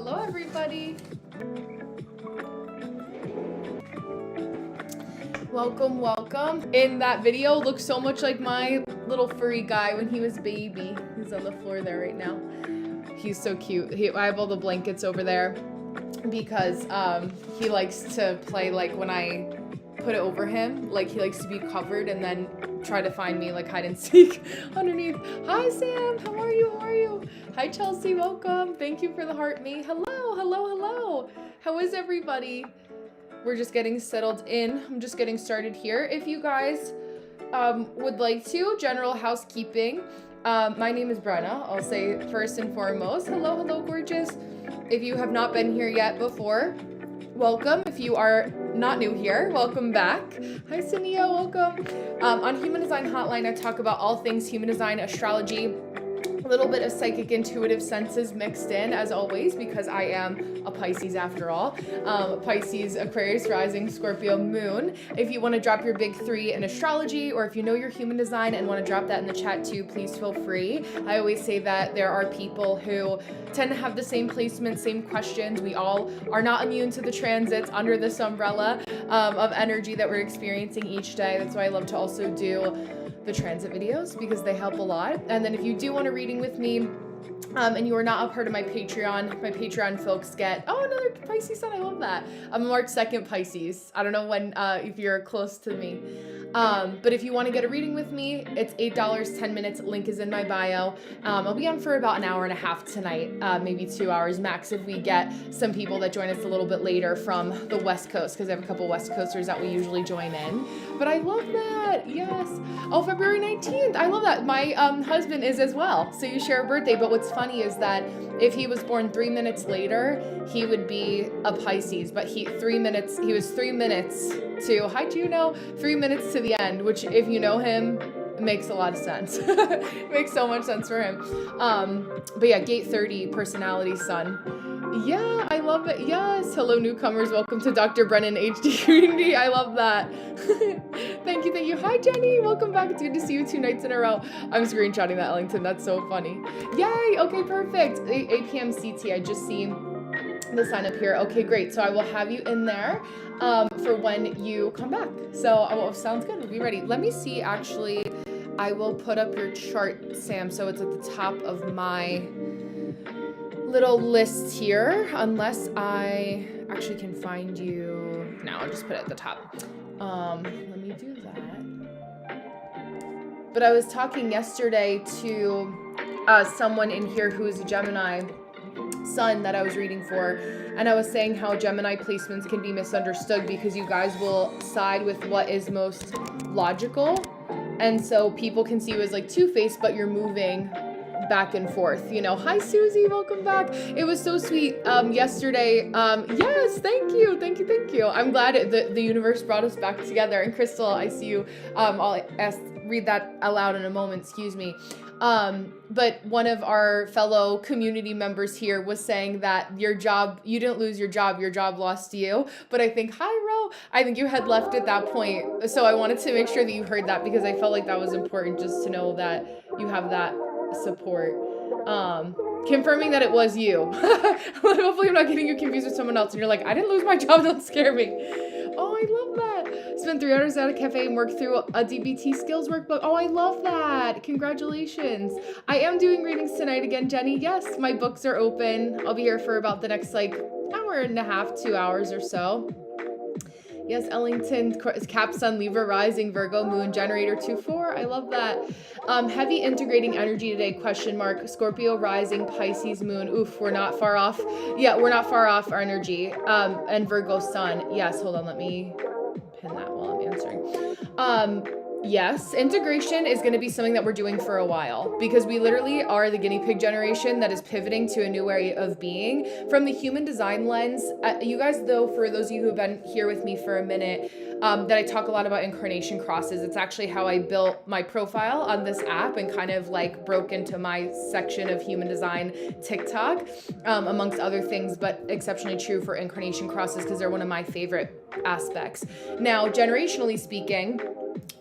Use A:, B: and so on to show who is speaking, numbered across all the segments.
A: Hello, everybody. Welcome, welcome. In that video, looks so much like my little furry guy when he was a baby. He's on the floor there right now. He's so cute. I have all the blankets over there because he likes to play, like, when I put it over him, like, he likes to be covered and then try to find me, like, hide and seek underneath. Hi, Sam. How are you? How are you? Hi, Chelsea. Welcome. Thank you for the heart me. Hello, hello, hello. How is everybody? We're just getting settled in. I'm just getting started here. If you guys would like to, general housekeeping. My name is Brenna. I'll say first and foremost, hello, hello, gorgeous. If you have not been here yet before, welcome. If you are not new here, welcome back. Hi, Sinia, welcome. On Human Design Hotline, I talk about all things human design, astrology, a little bit of psychic intuitive senses mixed in, as always, because I am a Pisces after all. Pisces, Aquarius, rising, Scorpio, moon. If you want to drop your big three in astrology, or if you know your human design and want to drop that in the chat too, please feel free. I always say that there are people who tend to have the same placements, same questions. We all are not immune to the transits under this umbrella of energy that we're experiencing each day. That's why I love to also do the transit videos, because they help a lot. And then if you do want a reading with me, and you are not a part of my Patreon folks get, oh, another Pisces sun, I love that. I'm March 2nd Pisces. I don't know when, if you're close to me. But if you want to get a reading with me, it's $8, 10 minutes, link is in my bio. I'll be on for about an hour and a half tonight, maybe 2 hours max if we get some people that join us a little bit later from the West Coast, because I have a couple West Coasters that we usually join in. But I love that, yes. Oh, February 19th, I love that. My husband is as well, so you share a birthday. But what's funny is that if he was born 3 minutes later, he would be a Pisces, but he was 3 minutes to, hi Juno, 3 minutes to the end, which if you know him, makes a lot of sense. Makes so much sense for him. But yeah, gate 30, personality sun. Yeah, I love it. Yes. Hello, newcomers. Welcome to Dr. Brennan HD Community. I love that. Thank you. Thank you. Hi, Jenny. Welcome back. It's good to see you 2 nights in a row. I'm screenshotting that, Ellington. That's so funny. Yay. Okay, perfect. 8 p.m. CT. I just see the sign up here. Okay, great. So I will have you in there for when you come back. So sounds good. We'll be ready. Let me see. Actually, I will put up your chart, Sam. So it's at the top of my little list here, unless I actually can find you. No, I'll just put it at the top. Let me do that. But I was talking yesterday to someone in here who is a Gemini sun that I was reading for, and I was saying how Gemini placements can be misunderstood because you guys will side with what is most logical, and so people can see you as like two-faced, but you're moving back and forth, you know. Hi, Susie, welcome back. It was so sweet yesterday. Yes, thank you. I'm glad the universe brought us back together. And Crystal, I see you. I'll read that aloud in a moment, excuse me. But one of our fellow community members here was saying that your job, you didn't lose your job lost you. But I think, hi, Ro, I think you had left at that point. So I wanted to make sure that you heard that, because I felt like that was important, just to know that you have that support. Confirming that it was you. Hopefully I'm not getting you confused with someone else and you're like, I didn't lose my job, don't scare me. Oh, I love that. Spent 3 hours at a cafe and worked through a DBT skills workbook. Oh, I love that. Congratulations. I am doing readings tonight again, Jenny. Yes, my books are open. I'll be here for about the next hour and a half, 2 hours or so. Yes, Ellington, Cap Sun, Libra, Rising, Virgo, Moon, Generator 2-4. I love that. Heavy integrating energy today, question mark. Scorpio, Rising, Pisces, Moon. Oof, we're not far off. Yeah, we're not far off our energy. And Virgo, Sun. Yes, hold on, let me pin that while I'm answering. Yes, integration is going to be something that we're doing for a while, because we literally are the guinea pig generation that is pivoting to a new way of being. From the human design lens, you guys, though, for those of you who have been here with me for a minute, that I talk a lot about incarnation crosses. It's actually how I built my profile on this app and kind of like broke into my section of human design TikTok, amongst other things, but exceptionally true for incarnation crosses because they're one of my favorite aspects. Now, generationally speaking,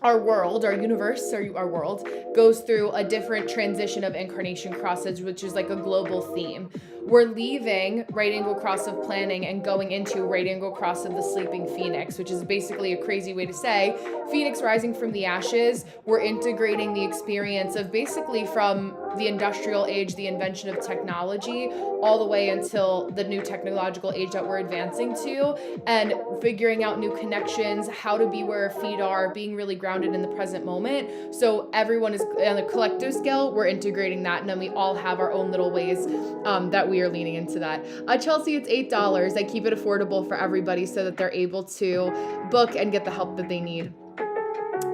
A: our world, our universe, our world goes through a different transition of incarnation crosses, which is like a global theme. we're leaving right angle cross of planning and going into right angle cross of the sleeping phoenix, which is basically a crazy way to say phoenix rising from the ashes. We're integrating the experience of basically from the industrial age, the invention of technology, all the way until the new technological age that we're advancing to, and figuring out new connections, how to be where our feet are, being really grounded in the present moment. So everyone is on a collective scale, we're integrating that, and then we all have our own little ways that we are leaning into that. Chelsea, it's $8. I keep it affordable for everybody so that they're able to book and get the help that they need.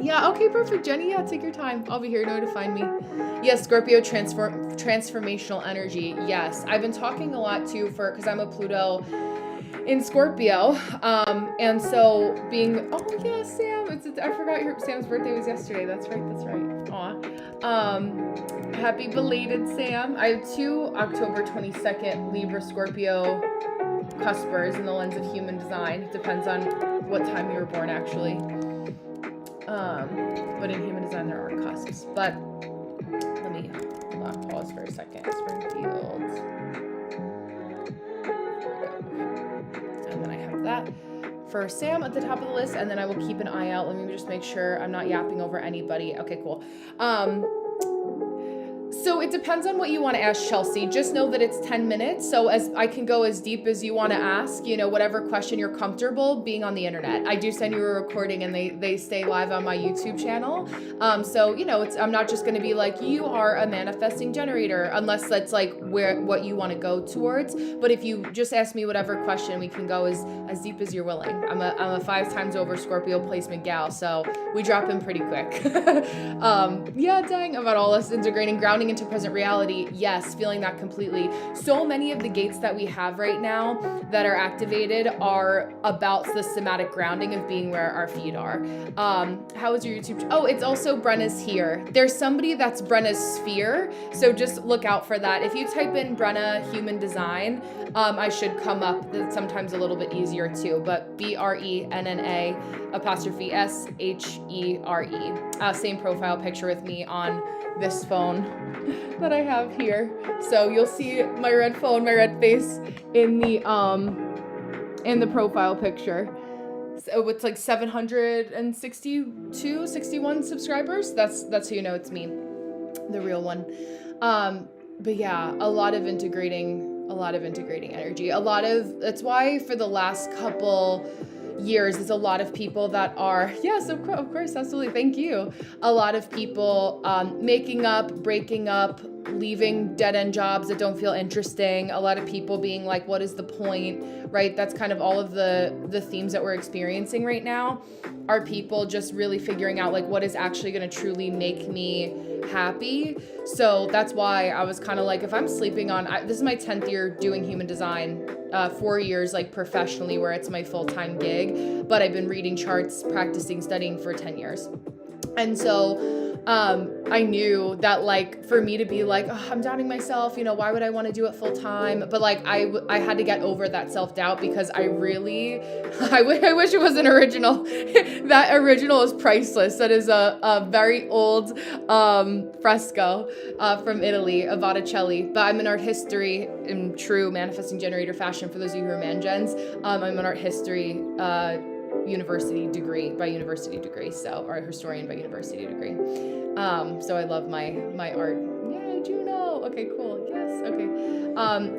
A: Yeah, okay, perfect, Jenny. Yeah, take your time. I'll be here. You know where to find me. Yes, Scorpio transformational energy. Yes, I've been talking a lot too because I'm a Pluto in Scorpio, and so being, oh yeah, Sam, I forgot Sam's birthday was yesterday. That's right. Aw. Happy belated, Sam. I have 2 October 22nd Libra Scorpio cuspers in the lens of human design. It depends on what time you were born, actually. But in human design there are cusps. But let me pause for a second. Springfield. And then I have that for Sam at the top of the list, and then I will keep an eye out. Let me just make sure I'm not yapping over anybody. Okay, cool. So it depends on what you want to ask, Chelsea. Just know that it's 10 minutes. So as I can go as deep as you want to ask, you know, whatever question you're comfortable being on the internet. I do send you a recording and they stay live on my YouTube channel. So, you know, I'm not just going to be like, you are a manifesting generator, unless that's like what you want to go towards. But if you just ask me whatever question, we can go as deep as you're willing. I'm a 5 times over Scorpio placement gal, so we drop in pretty quick. Yeah, dang, about all us integrating, grounding into present reality. Yes, feeling that completely. So many of the gates that we have right now that are activated are about the somatic grounding of being where our feet are. How is your YouTube? Oh, it's also Brenna's here. There's somebody that's Brenna's sphere, so just look out for that. If you type in Brenna Human Design, I should come up. That's sometimes a little bit easier too, but BRENNA 'SHERE. Same profile picture with me on this phone that I have here. So you'll see my red phone, my red face in the profile picture. So it's like 61 subscribers. That's who you know it's me, the real one. But yeah, a lot of integrating energy. That's why for the last couple years, there's a lot of people that are, yes, of course, absolutely, thank you. A lot of people making up, breaking up, leaving dead-end jobs that don't feel interesting. A lot of people being like, what is the point, right? That's kind of all of the themes that we're experiencing right now, are people just really figuring out like what is actually going to truly make me happy. So that's why I was kind of like, if I'm sleeping on, this is my 10th year doing human design, 4 years like professionally where it's my full-time gig, but I've been reading charts, practicing, studying for 10 years. And so I knew that like for me to be like, oh, I'm doubting myself, you know, why would I want to do it full time? But like I had to get over that self-doubt because I wish it was an original. That original is priceless. That is a very old fresco from Italy of Botticelli. But I'm an art history in true manifesting generator fashion. For those of you who are man-gens, I'm an art history university degree, so, or historian by university degree. So I love my art. Yeah, Juno. Okay, cool. Yes. Okay.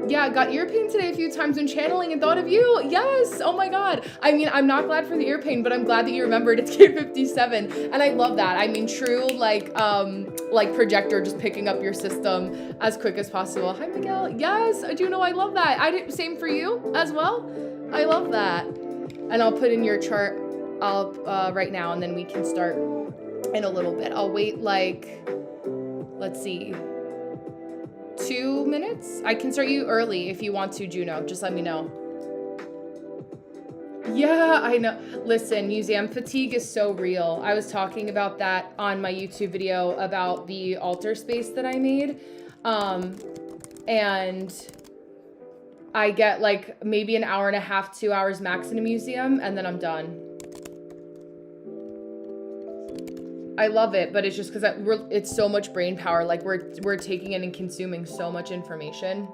A: Yeah, got ear pain today a few times when channeling and thought of you. Yes. Oh my God. I mean, I'm not glad for the ear pain, but I'm glad that you remembered it's K57. And I love that. I mean, true, like projector, just picking up your system as quick as possible. Hi, Miguel. Yes, Juno, I love that. Same for you as well. I love that. And I'll put in your chart right now, and then we can start in a little bit. I'll wait like, let's see, 2 minutes? I can start you early if you want to, Juno. Just let me know. Yeah, I know. Listen, museum fatigue is so real. I was talking about that on my YouTube video about the altar space that I made. And I get like maybe an hour and a half, 2 hours max in a museum, and then I'm done. I love it, but it's just because it's so much brain power. Like we're taking in and consuming so much information.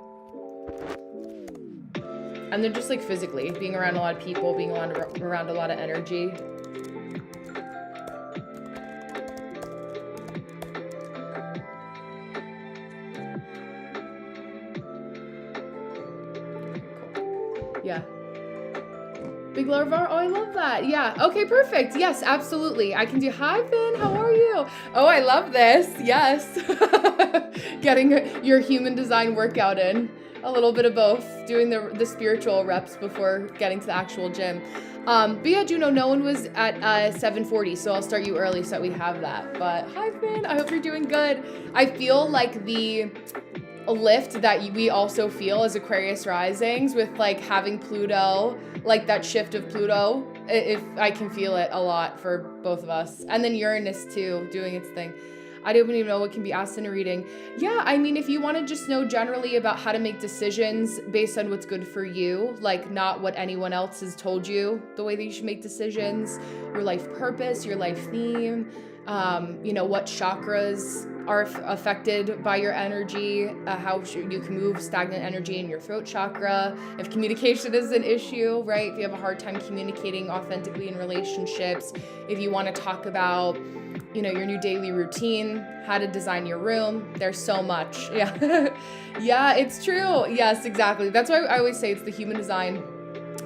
A: And then just like physically, being around a lot of people, being around a lot of energy. Yeah. Big Larvar, oh, I love that. Yeah, okay, perfect. Yes, absolutely. I can do, hi, Finn, how are you? Oh, I love this, yes. Getting your human design workout in. A little bit of both, doing the spiritual reps before getting to the actual gym. But yeah, Juno, no one was at 7:40, so I'll start you early so that we have that. But hi, Finn, I hope you're doing good. I feel like the lift that we also feel as Aquarius risings with like having Pluto, like that shift of Pluto, if I can feel it a lot for both of us. And then Uranus too, doing its thing. I don't even know what can be asked in a reading. Yeah, I mean, if you want to just know generally about how to make decisions based on what's good for you, like not what anyone else has told you, the way that you should make decisions, your life purpose, your life theme, what chakras are affected by your energy, how you can move stagnant energy in your throat chakra, if communication is an issue, right? If you have a hard time communicating authentically in relationships, if you want to talk about your new daily routine, how to design your room. There's so much. Yeah. Yeah, it's true. Yes, exactly. That's why I always say it's the human design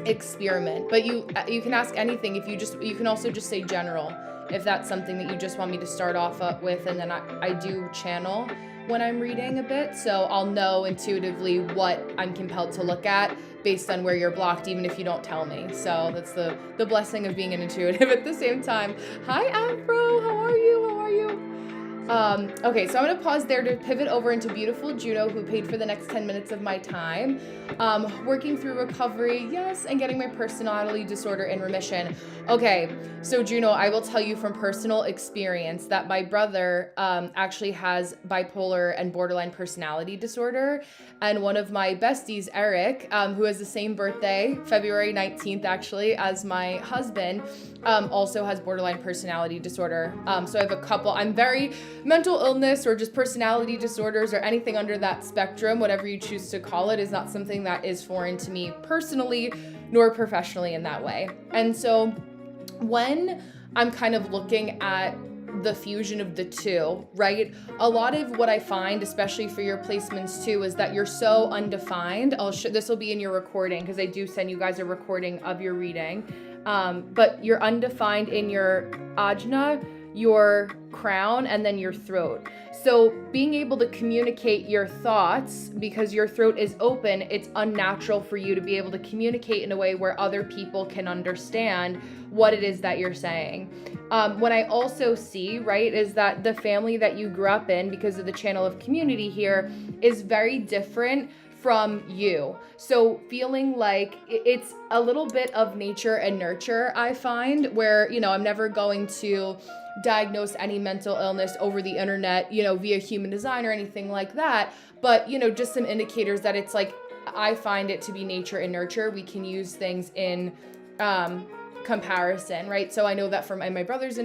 A: experiment. But you can ask anything if you can also just say general, if that's something that you just want me to start off with, and then I do channel when I'm reading a bit, so I'll know intuitively what I'm compelled to look at based on where you're blocked, even if you don't tell me. So that's the blessing of being an intuitive at the same time. Hi, Afro, how are you? Okay, so I'm gonna pause there to pivot over into beautiful Juno, who paid for the next 10 minutes of my time. Working through recovery, yes, and getting my personality disorder in remission. Okay, so Juno, I will tell you from personal experience that my brother actually has bipolar and borderline personality disorder. And one of my besties, Eric, who has the same birthday, February 19th actually, as my husband, also has borderline personality disorder. So I have a couple, I'm very mental illness or just personality disorders or anything under that spectrum, whatever you choose to call it, is not something that is foreign to me personally, nor professionally in that way. And so when I'm kind of looking at the fusion of the two, right? A lot of what I find, especially for your placements too, is that you're so undefined. This will be in your recording because I do send you guys a recording of your reading. But you're undefined in your ajna, your crown, and then your throat. So being able to communicate your thoughts, because your throat is open, it's unnatural for you to be able to communicate in a way where other people can understand what it is that you're saying. What I also see, right, is that the family that you grew up in, because of the channel of community here, is very different from you. So feeling like it's a little bit of nature and nurture, I find, where, I'm never going to diagnose any mental illness over the internet, via human design or anything like that. But, just some indicators that it's like, I find it to be nature and nurture. We can use things in comparison, right? So I know that for my brother's,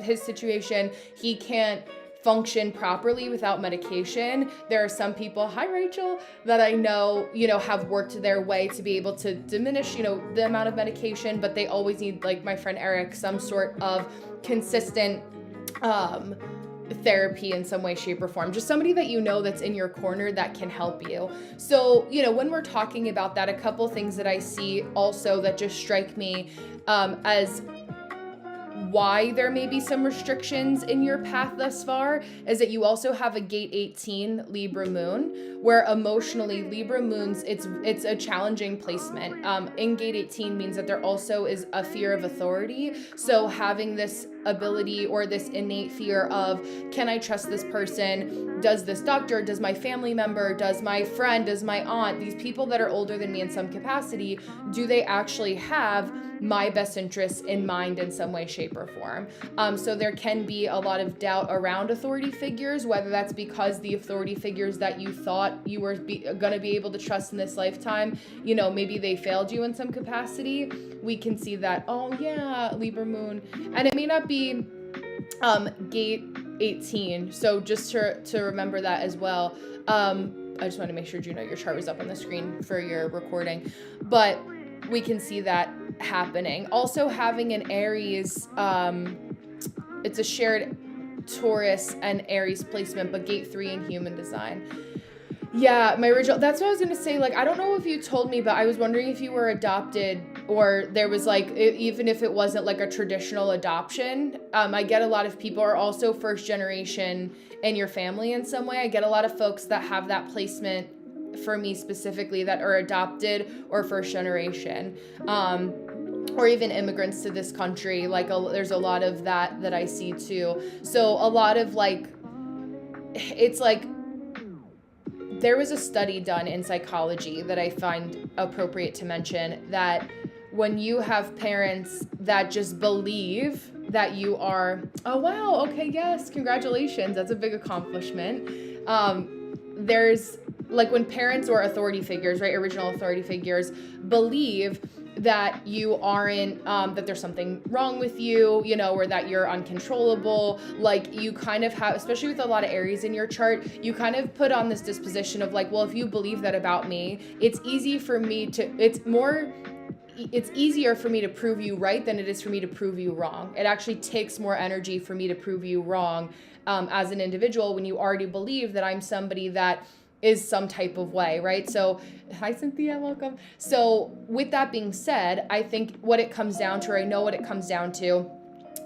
A: his situation, he can't function properly without medication. There are some people, hi Rachel, that I know, have worked their way to be able to diminish, the amount of medication, but they always need, like my friend Eric, some sort of consistent therapy in some way, shape, or form. Just somebody that that's in your corner that can help you. So, when we're talking about that, a couple things that I see also that just strike me as why there may be some restrictions in your path thus far is that you also have a gate 18 Libra moon, where emotionally Libra moons, it's a challenging placement. In gate 18 means that there also is a fear of authority. So having this ability or this innate fear of, can I trust this person? Does this doctor, does my family member, does my friend, does my aunt, these people that are older than me in some capacity, do they actually have my best interests in mind in some way, shape, or form? So there can be a lot of doubt around authority figures, whether that's because the authority figures that you thought you were going to be able to trust in this lifetime, maybe they failed you in some capacity. We can see that, oh yeah, Libra moon. And it may not be gate 18. So just to remember that as well. I just want to make sure, Juno, your chart was up on the screen for your recording. but we can see that happening. Also having an Aries, it's a shared Taurus and Aries placement, but gate 3 in human design. Yeah, my original, that's what I was going to say. Like, I don't know if you told me, but I was wondering if you were adopted or there was like, even if it wasn't like a traditional adoption. I get a lot of people are also first generation in your family in some way. I get a lot of folks that have that placement for me specifically that are adopted or first generation. Or even immigrants to this country. Like there's a lot of that I see too. So a lot of like, it's like, there was a study done in psychology that I find appropriate to mention, that when you have parents that just believe that you are, oh wow, okay, yes, congratulations, that's a big accomplishment. There's like when parents or authority figures, right, original authority figures believe that you aren't, that there's something wrong with you, you know, or that you're uncontrollable. Like you kind of have, especially with a lot of Aries in your chart, you kind of put on this disposition of like, well, if you believe that about me, it's easier for me to prove you right than it is for me to prove you wrong. It actually takes more energy for me to prove you wrong as an individual when you already believe that I'm somebody that is some type of way, right? So, hi Cynthia, welcome. So with that being said, I think what it comes down to, or I know what it comes down to,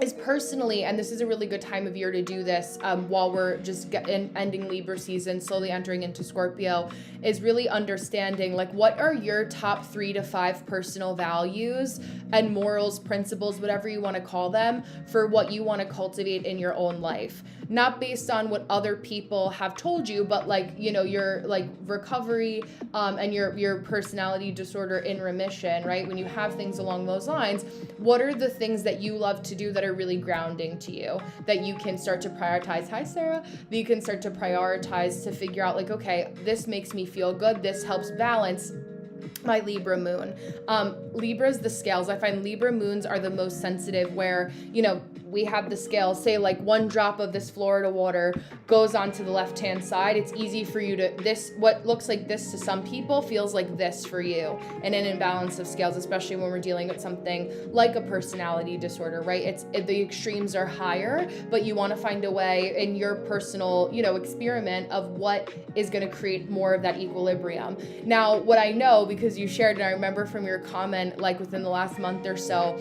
A: is personally, and this is a really good time of year to do this while we're just ending Libra season, slowly entering into Scorpio, is really understanding like what are your top 3 to 5 personal values and morals, principles, whatever you want to call them, for what you want to cultivate in your own life. Not based on what other people have told you, but like, you know, your like recovery and your personality disorder in remission, right? When you have things along those lines, what are the things that you love to do that are really grounding to you, that you can start to prioritize? Hi, Sarah. That you can start to prioritize to figure out like, okay, this makes me feel good. This helps balance my Libra moon. Libra's the scales. I find Libra moons are the most sensitive, where, you know, we have the scales, say like 1 drop of this Florida water goes onto the left-hand side. It's easy for you to, what looks like this to some people feels like this for you, in an imbalance of scales, especially when we're dealing with something like a personality disorder, right? The extremes are higher, but you want to find a way in your personal, you know, experiment of what is going to create more of that equilibrium. Now, what I know, because you shared, and I remember from your comment, like within the last month or so,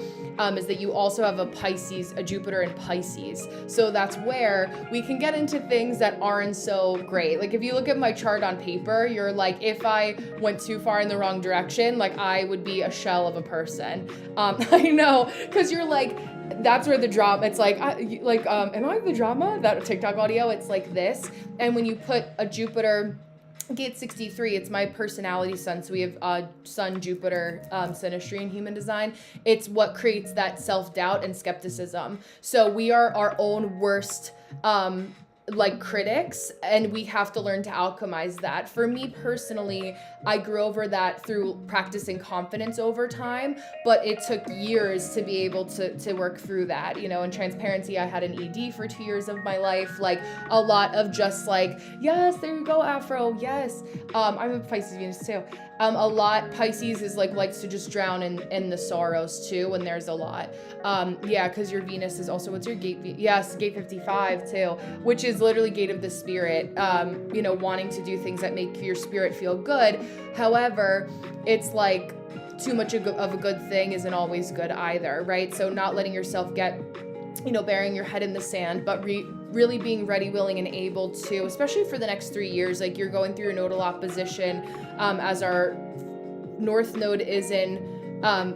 A: is that you also have a Jupiter in Pisces. So that's where we can get into things that aren't so great. Like if you look at my chart on paper, you're like, if I went too far in the wrong direction, like I would be a shell of a person. I know, because you're like, that's where the drama, it's like, am I the drama? That TikTok audio, it's like this. And when you put a Jupiter, Gate 63, it's my personality sun. So we have Sun, Jupiter, synastry in human design. It's what creates that self-doubt and skepticism. So we are our own worst like critics, and we have to learn to alchemize that. For me personally, I grew over that through practicing confidence over time, but it took years to be able to work through that. You know, in transparency, I had an ED for 2 years of my life, like a lot of just like, yes, there you go, Afro, yes. I'm a Pisces Venus too. A lot, Pisces is like likes to just drown in the sorrows too when there's a lot. Yeah, because your Venus is also, what's your gate? Yes, gate 55 too, which is literally gate of the spirit, you know, wanting to do things that make your spirit feel good. However, it's like too much of a good thing isn't always good either, right? So not letting yourself get, you know, burying your head in the sand, but really being ready, willing, and able to, especially for the next 3 years, like you're going through a nodal opposition as our North Node is in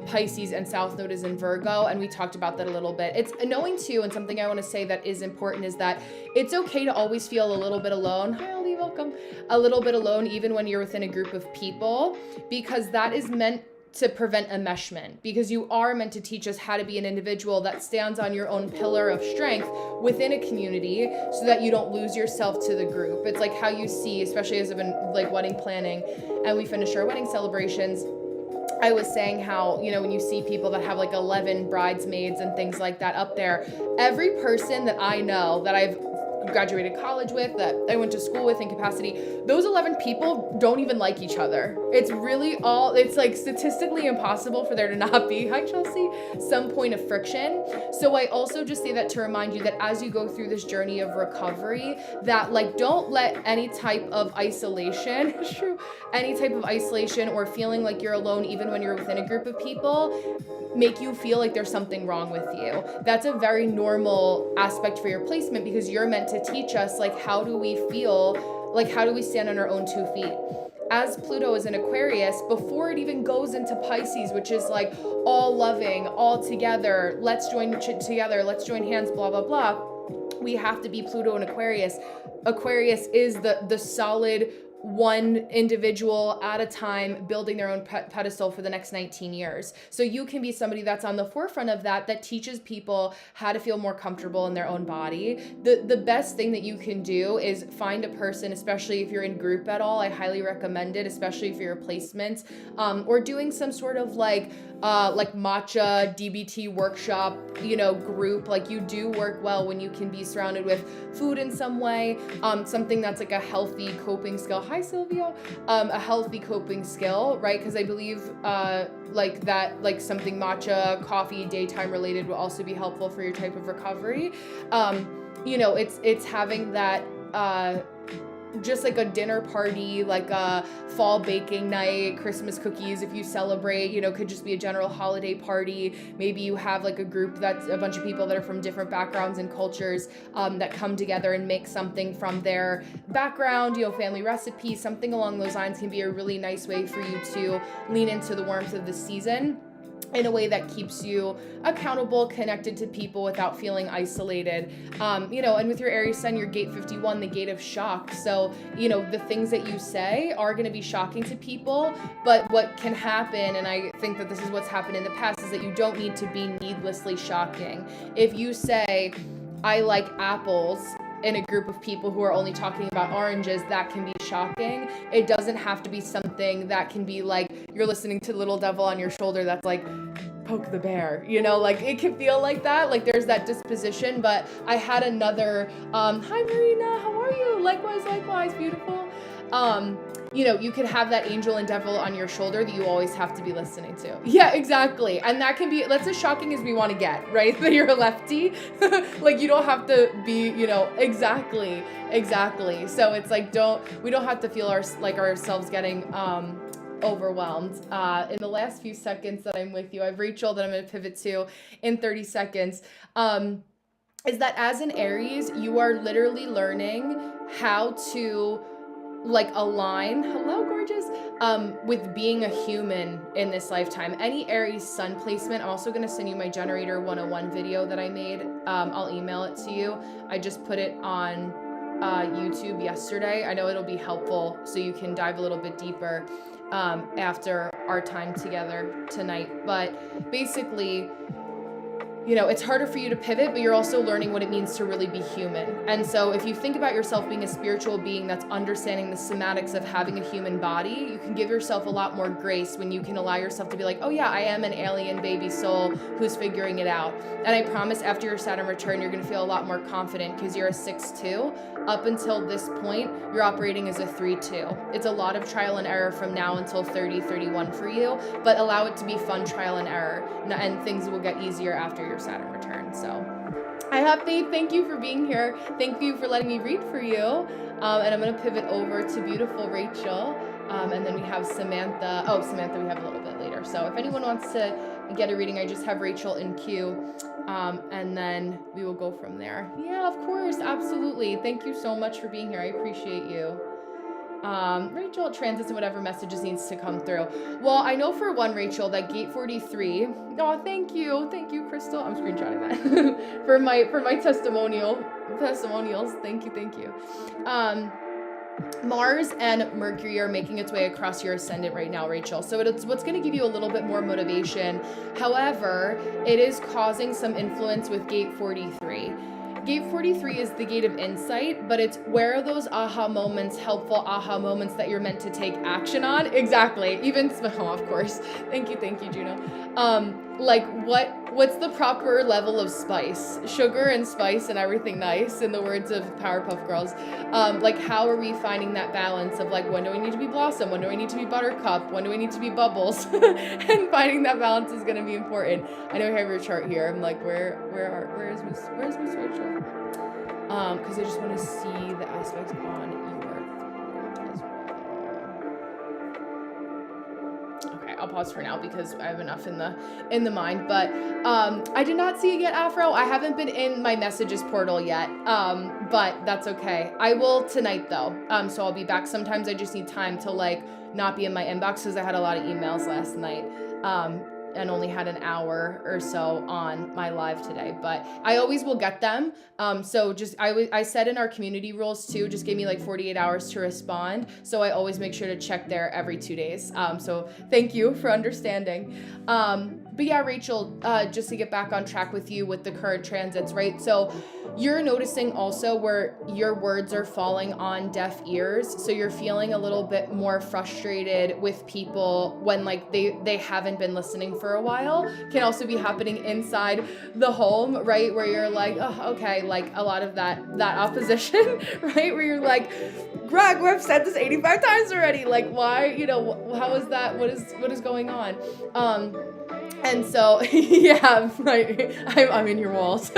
A: Pisces and South Node is in Virgo, and we talked about that a little bit. It's knowing too, and something I want to say that is important is that it's okay to always feel a little bit alone. Hi, Ali, welcome. A little bit alone, even when you're within a group of people, because that is meant to prevent enmeshment, because you are meant to teach us how to be an individual that stands on your own pillar of strength within a community so that you don't lose yourself to the group. It's like how you see, especially as I've been like wedding planning and we finished our wedding celebrations, I was saying how, you know, when you see people that have like 11 bridesmaids and things like that up there, every person that I know that I've graduated college with, that I went to school with in capacity, those 11 people don't even like each other. It's really it's like statistically impossible for there to not be, hi Chelsea, some point of friction. So I also just say that to remind you that as you go through this journey of recovery, that like don't let any type of isolation, it's true, any type of isolation or feeling like you're alone even when you're within a group of people make you feel like there's something wrong with you. That's a very normal aspect for your placement, because you're meant to teach us like how do we feel, like how do we stand on our own 2 feet. As Pluto is in Aquarius, before it even goes into Pisces, which is like all loving, all together, let's join together, let's join hands, blah, blah, blah, we have to be Pluto in Aquarius. Aquarius is the solid one individual at a time building their own pedestal for the next 19 years. So you can be somebody that's on the forefront of that teaches people how to feel more comfortable in their own body. The best thing that you can do is find a person, especially if you're in group at all. I highly recommend it, especially for your placements, or doing some sort of like matcha DBT workshop, group. Like you do work well when you can be surrounded with food in some way, something that's like a healthy coping skill. Hi Sylvia. A healthy coping skill, right? Because I believe like something matcha, coffee, daytime related will also be helpful for your type of recovery. It's having that just like a dinner party, like a fall baking night, Christmas cookies if you celebrate, could just be a general holiday party. Maybe you have like a group that's a bunch of people that are from different backgrounds and cultures that come together and make something from their background, family recipe, something along those lines can be a really nice way for you to lean into the warmth of the season in a way that keeps you accountable, connected to people without feeling isolated. And with your Aries sun, your gate 51, the gate of shock. So, the things that you say are going to be shocking to people, but what can happen, and I think that this is what's happened in the past, is that you don't need to be needlessly shocking. If you say, I like apples, in a group of people who are only talking about oranges, that can be shocking. It doesn't have to be something that can be like you're listening to Little Devil on your shoulder that's like poke the bear, like it can feel like that, like there's that disposition. But I had another hi Marina, how are you? Likewise, beautiful. You could have that angel and devil on your shoulder that you always have to be listening to. Yeah, exactly. And that's as shocking as we want to get, right? That you're a lefty. Like you don't have to be, exactly. So it's like, we don't have to feel ourselves getting, overwhelmed. In the last few seconds that I'm with you, I have Rachel that I'm going to pivot to in 30 seconds. Is that as an Aries, you are literally learning how to align, hello gorgeous, with being a human in this lifetime. Any Aries sun placement, I'm also going to send you my Generator 101 video that I made. I'll email it to you. I just put it on YouTube yesterday. I know it'll be helpful so you can dive a little bit deeper after our time together tonight. But basically, it's harder for you to pivot, but you're also learning what it means to really be human. And so if you think about yourself being a spiritual being that's understanding the somatics of having a human body, you can give yourself a lot more grace when you can allow yourself to be like, oh yeah, I am an alien baby soul who's figuring it out. And I promise after your Saturn return, you're going to feel a lot more confident because you're a 6-2. Up until this point, you're operating as a 3-2. It's a lot of trial and error from now until 30, 31 for you, but allow it to be fun trial and error, and things will get easier after your Saturn return. So I have faith. Thank you for being here. Thank you for letting me read for you. And I'm going to pivot over to beautiful Rachel. And then we have Samantha. Oh, Samantha, we have a little bit later. So if anyone wants to get a reading, I just have Rachel in queue. And then we will go from there. Yeah, of course. Absolutely. Thank you so much for being here. I appreciate you. Rachel, transits and whatever messages needs to come through. Well, I know for one, Rachel, that gate 43. Oh, thank you, Crystal. I'm screenshotting that for my testimonials. Thank you. Mars and Mercury are making its way across your ascendant right now, Rachel. So it's what's going to give you a little bit more motivation. However, it is causing some influence with gate 43. Gate 43 is the gate of insight, but it's where are those aha moments, helpful aha moments that you're meant to take action on? Exactly. Even, oh, of course. Thank you, Juno. Like what What's the proper level of spice? Sugar and spice and everything nice, in the words of Powerpuff Girls. Like, how are we finding that balance of like, when do I need to be Blossom? When do I need to be Buttercup? When do I need to be Bubbles? And finding that balance is going to be important. I know you have your chart here. I'm like, where's Miss Rachel? Because I just want to see the aspects on your as well. Okay, I'll pause for now because I have enough in the mind. But I did not see it yet, Afro. I haven't been in my messages portal yet. But that's okay. I will tonight though. So I'll be back. Sometimes I just need time to like not be in my inbox because I had a lot of emails last night. And only had an hour or so on my live today, but I always will get them. So just, I said in our community rules too, just gave me like 48 hours to respond. So I always make sure to check there every 2 days. So thank you for understanding. But yeah, Rachel, just to get back on track with you with the current transits, right? So you're noticing also where your words are falling on deaf ears. So you're feeling a little bit more frustrated with people when like they haven't been listening for a while. Can also be happening inside the home, right? Where you're like, oh, okay, like a lot of that opposition, right? Where you're like, Greg, I've said this 85 times already. Like, why, you know, how is that? What is going on? And so, yeah, right. I'm in your walls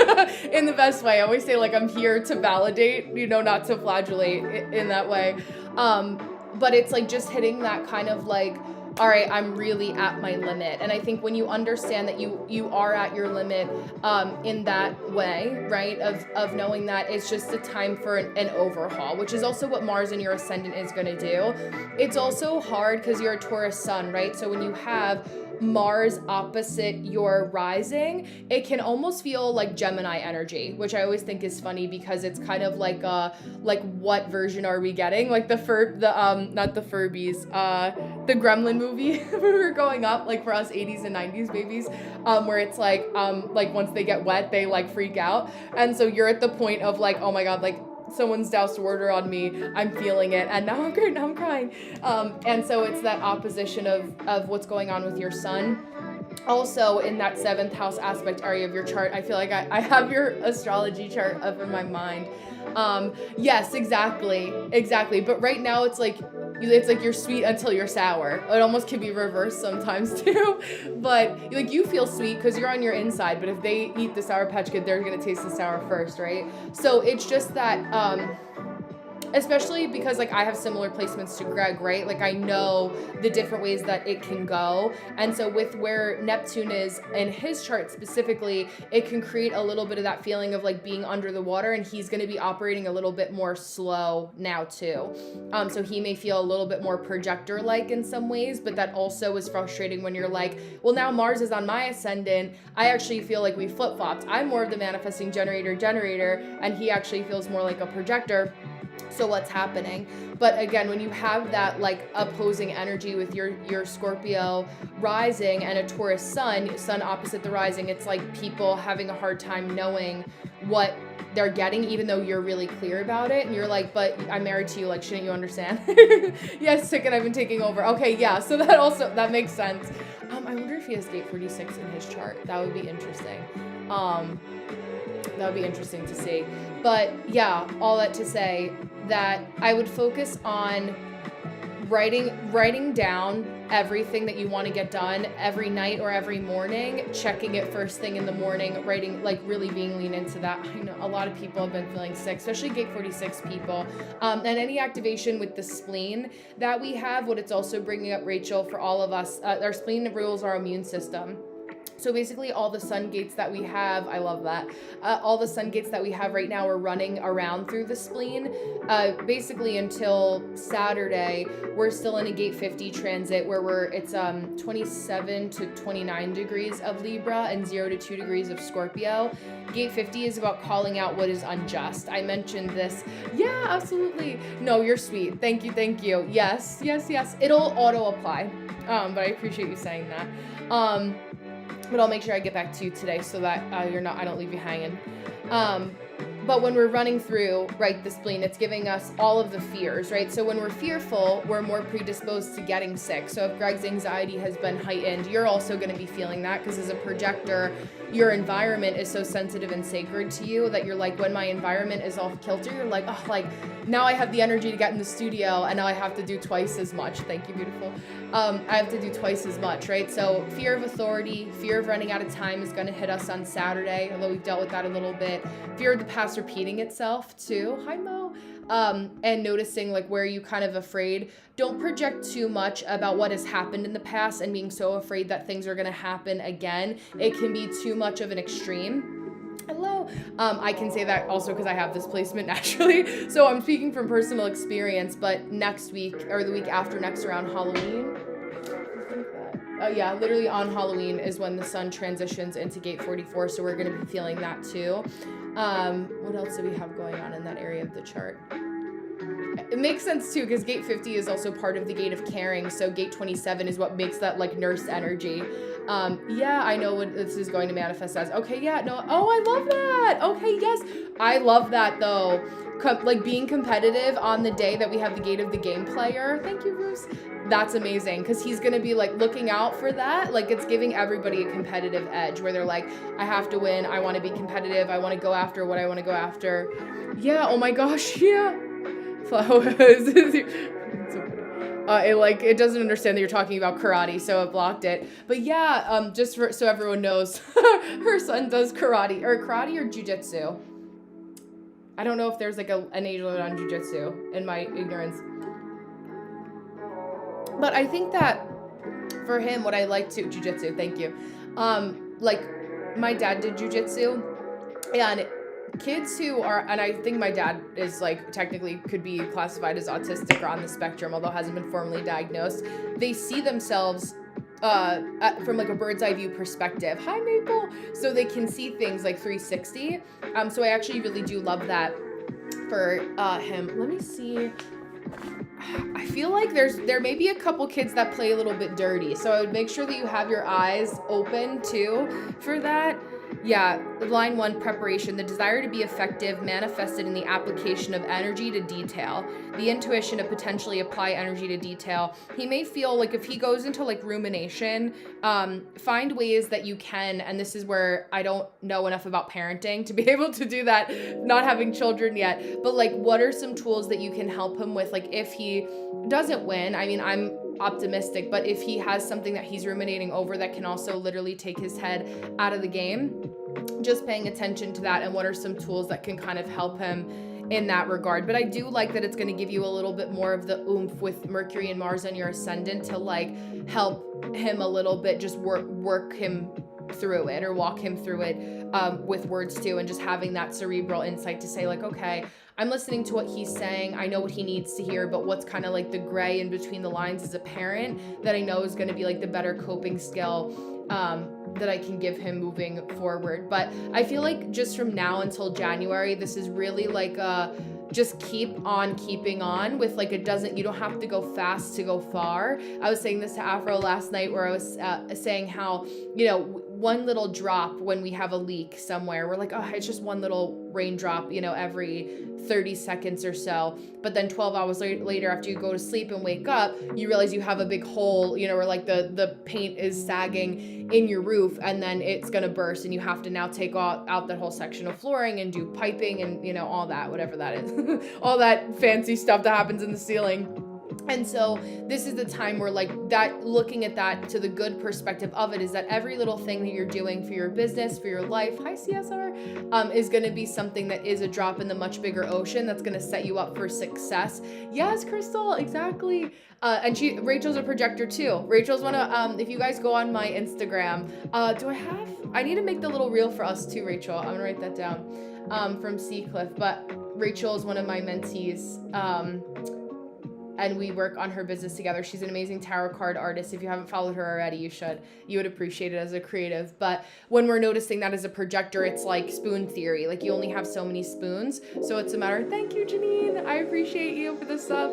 A: in the best way. I always say like, I'm here to validate, you know, not to flagellate in that way. But it's like just hitting that kind of like, all right, I'm really at my limit. And I think when you understand that you are at your limit in that way, right, of knowing that it's just a time for an overhaul, which is also what Mars in your ascendant is going to do. It's also hard because you're a Taurus sun, right? So when you have Mars opposite your rising, it can almost feel like Gemini energy, which I always think is funny because it's kind of like what version are we getting? Like not the Furbies, the Gremlin movie when we were growing up, like for us 80s and 90s babies, where it's like once they get wet, they like freak out. And so you're at the point of like, oh my God, like someone's doused water on me, I'm feeling it, and now I'm great, now I'm crying. And so it's that opposition of what's going on with your sun. Also in that 7th house aspect area of your chart, I feel like I have your astrology chart up in my mind. Yes, exactly. But right now it's like you're sweet until you're sour. It almost can be reversed sometimes too. But like you feel sweet because you're on your inside, but if they eat the Sour Patch Kid, they're gonna taste the sour first, right? So it's just that, especially because like I have similar placements to Greg, right? Like I know the different ways that it can go. And so with where Neptune is in his chart specifically, it can create a little bit of that feeling of like being under the water, and he's going to be operating a little bit more slow now too. So he may feel a little bit more projector-like in some ways, but that also is frustrating when you're like, well, now Mars is on my ascendant. I actually feel like we flip-flopped. I'm more of the manifesting generator, and he actually feels more like a projector. So what's happening? But again, when you have that like opposing energy with your Scorpio rising and a Taurus sun opposite the rising, it's like people having a hard time knowing what they're getting, even though you're really clear about it. And you're like, but I'm married to you, like, shouldn't you understand? Yes, sick, and I've been taking over. Okay, yeah, so that makes sense. I wonder if he has gate 46 in his chart. That would be interesting. That would be interesting to see. But yeah, all that to say that I would focus on writing down everything that you want to get done every night or every morning, checking it first thing in the morning, writing, like really being lean into that. I know a lot of people have been feeling sick, especially gate 46 people. And any activation with the spleen that we have, what it's also bringing up, Rachel, for all of us, our spleen rules our immune system. So basically all the sun gates that we have, I love that, all the sun gates that we have right now are running around through the spleen. Basically until Saturday, we're still in a gate 50 transit where it's 27 to 29 degrees of Libra and 0 to 2 degrees of Scorpio. Gate 50 is about calling out what is unjust. I mentioned this. Yeah, absolutely. No, you're sweet. Thank you. Yes. It'll auto apply. But I appreciate you saying that. But I'll make sure I get back to you today so that I don't leave you hanging. But when we're running through, right, the spleen, it's giving us all of the fears, right? So when we're fearful, we're more predisposed to getting sick. So if Greg's anxiety has been heightened, you're also going to be feeling that, because as a projector, your environment is so sensitive and sacred to you that you're like, when my environment is off kilter, you're like, oh, like now I have the energy to get in the studio and now I have to do twice as much. Thank you, beautiful. I have to do twice as much, right? So fear of authority, fear of running out of time is going to hit us on Saturday, although we've dealt with that a little bit. Fear of the past repeating itself too. Hi, Mo. And noticing like where you kind of afraid. Don't project too much about what has happened in the past and being so afraid that things are going to happen again. It can be too much of an extreme. Hello. I can say that also because I have this placement naturally. So I'm speaking from personal experience, but next week or the week after next around Halloween. Yeah, literally on Halloween is when the sun transitions into gate 44. So we're going to be feeling that too. What else do we have going on in that area of the chart? It makes sense too, because gate 50 is also part of the gate of caring. So gate 27 is what makes that like nurse energy. Yeah, I know what this is going to manifest as. Okay, yeah, no, oh, I love that. Okay, yes, I love that though. Like being competitive on the day that we have the gate of the game player. Thank you, Bruce. That's amazing, because he's going to be like looking out for that. Like it's giving everybody a competitive edge where they're like, I have to win. I want to be competitive. I want to go after what I want to go after. Yeah. Oh my gosh. Yeah. Flowers. It doesn't understand that you're talking about karate, so it blocked it. But yeah, just so everyone knows, her son does karate or jujitsu. I don't know if there's like an age limit on jujitsu in my ignorance. But I think that for him, what I like to jujitsu, thank you. Like my dad did jujitsu, and kids who are, and I think my dad is like technically could be classified as autistic or on the spectrum, although hasn't been formally diagnosed. They see themselves from like a bird's eye view perspective. Hi, Maple. So they can see things like 360. So I actually really do love that for him. Let me see. I feel like there may be a couple kids that play a little bit dirty, so I would make sure that you have your eyes open too for that. Yeah, line 1, preparation. The desire to be effective manifested in the application of energy to detail. The intuition to potentially apply energy to detail. He may feel like if he goes into like rumination, find ways that you can, and this is where I don't know enough about parenting to be able to do that, not having children yet, but like what are some tools that you can help him with? Like if he doesn't win, I mean, I'm optimistic, but if he has something that he's ruminating over that can also literally take his head out of the game, just paying attention to that and what are some tools that can kind of help him in that regard. But I do like that it's going to give you a little bit more of the oomph with Mercury and Mars on your ascendant to like help him a little bit, just work him through it or walk him through it with words too, and just having that cerebral insight to say like, okay, I'm listening to what he's saying. I know what he needs to hear, but what's kind of like the gray in between the lines as a parent that I know is going to be like the better coping skill that I can give him moving forward. But I feel like just from now until January, this is really like just keep on keeping on with like you don't have to go fast to go far. I was saying this to Afro last night where I was saying how, one little drop when we have a leak somewhere, we're like, oh, it's just one little raindrop, every 30 seconds or so. But then 12 hours later, after you go to sleep and wake up, you realize you have a big hole, where like the paint is sagging in your roof, and then it's going to burst, and you have to now take out that whole section of flooring and do piping and, all that, whatever that is, all that fancy stuff that happens in the ceiling. And so this is the time where like that, looking at that to the good perspective of it is that every little thing that you're doing for your business, for your life, hi CSR, is going to be something that is a drop in the much bigger ocean that's going to set you up for success. Yes, Crystal, exactly. And Rachel's a projector too. Rachel's one of, if you guys go on my Instagram, I need to make the little reel for us too, Rachel. I'm gonna write that down, from Seacliff, but Rachel is one of my mentees. And we work on her business together. She's an amazing tarot card artist. If you haven't followed her already, you should. You would appreciate it as a creative. But when we're noticing that as a projector, it's like spoon theory. Like you only have so many spoons. So it's a matter of, thank you, Janine. I appreciate you for the sub.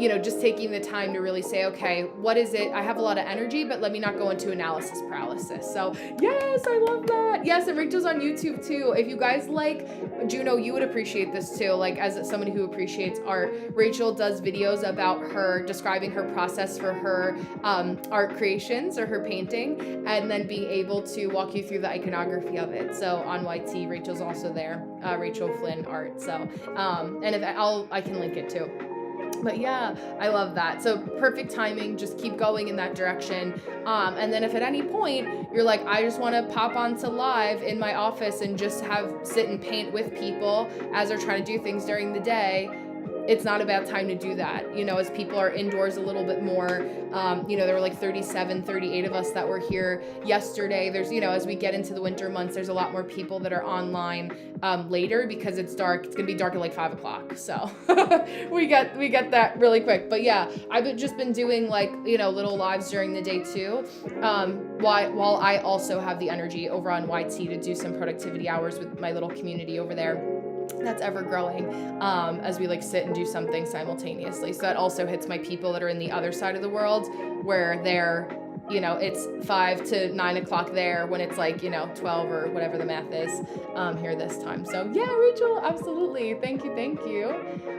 A: you know, just taking the time to really say, okay, what is it? I have a lot of energy, but let me not go into analysis paralysis. So yes, I love that. Yes, and Rachel's on YouTube too. If you guys like Juno, you would appreciate this too. Like, as somebody who appreciates art, Rachel does videos about her describing her process for her art creations or her painting, and then being able to walk you through the iconography of it. So on YT, Rachel's also there, Rachel Flynn Art. So and if I can link it too. But yeah, I love that. So perfect timing, just keep going in that direction. And then if at any point you're like, I just want to pop onto live in my office and just sit and paint with people as they're trying to do things during the day, it's not a bad time to do that. You know, as people are indoors a little bit more, you know, there were like 37, 38 of us that were here yesterday. There's, you know, as we get into the winter months, there's a lot more people that are online later because it's dark. It's going to be dark at like 5 o'clock. So we get that really quick. But yeah, I've just been doing like, you know, little lives during the day too. While I also have the energy over on YT to do some productivity hours with my little community over there. That's ever growing as we like sit and do something simultaneously. So that also hits my people that are in the other side of the world where they're, you know, it's 5 to 9 o'clock there when it's like, you know, 12 or whatever the math is here this time. So yeah, Rachel, absolutely. Thank you.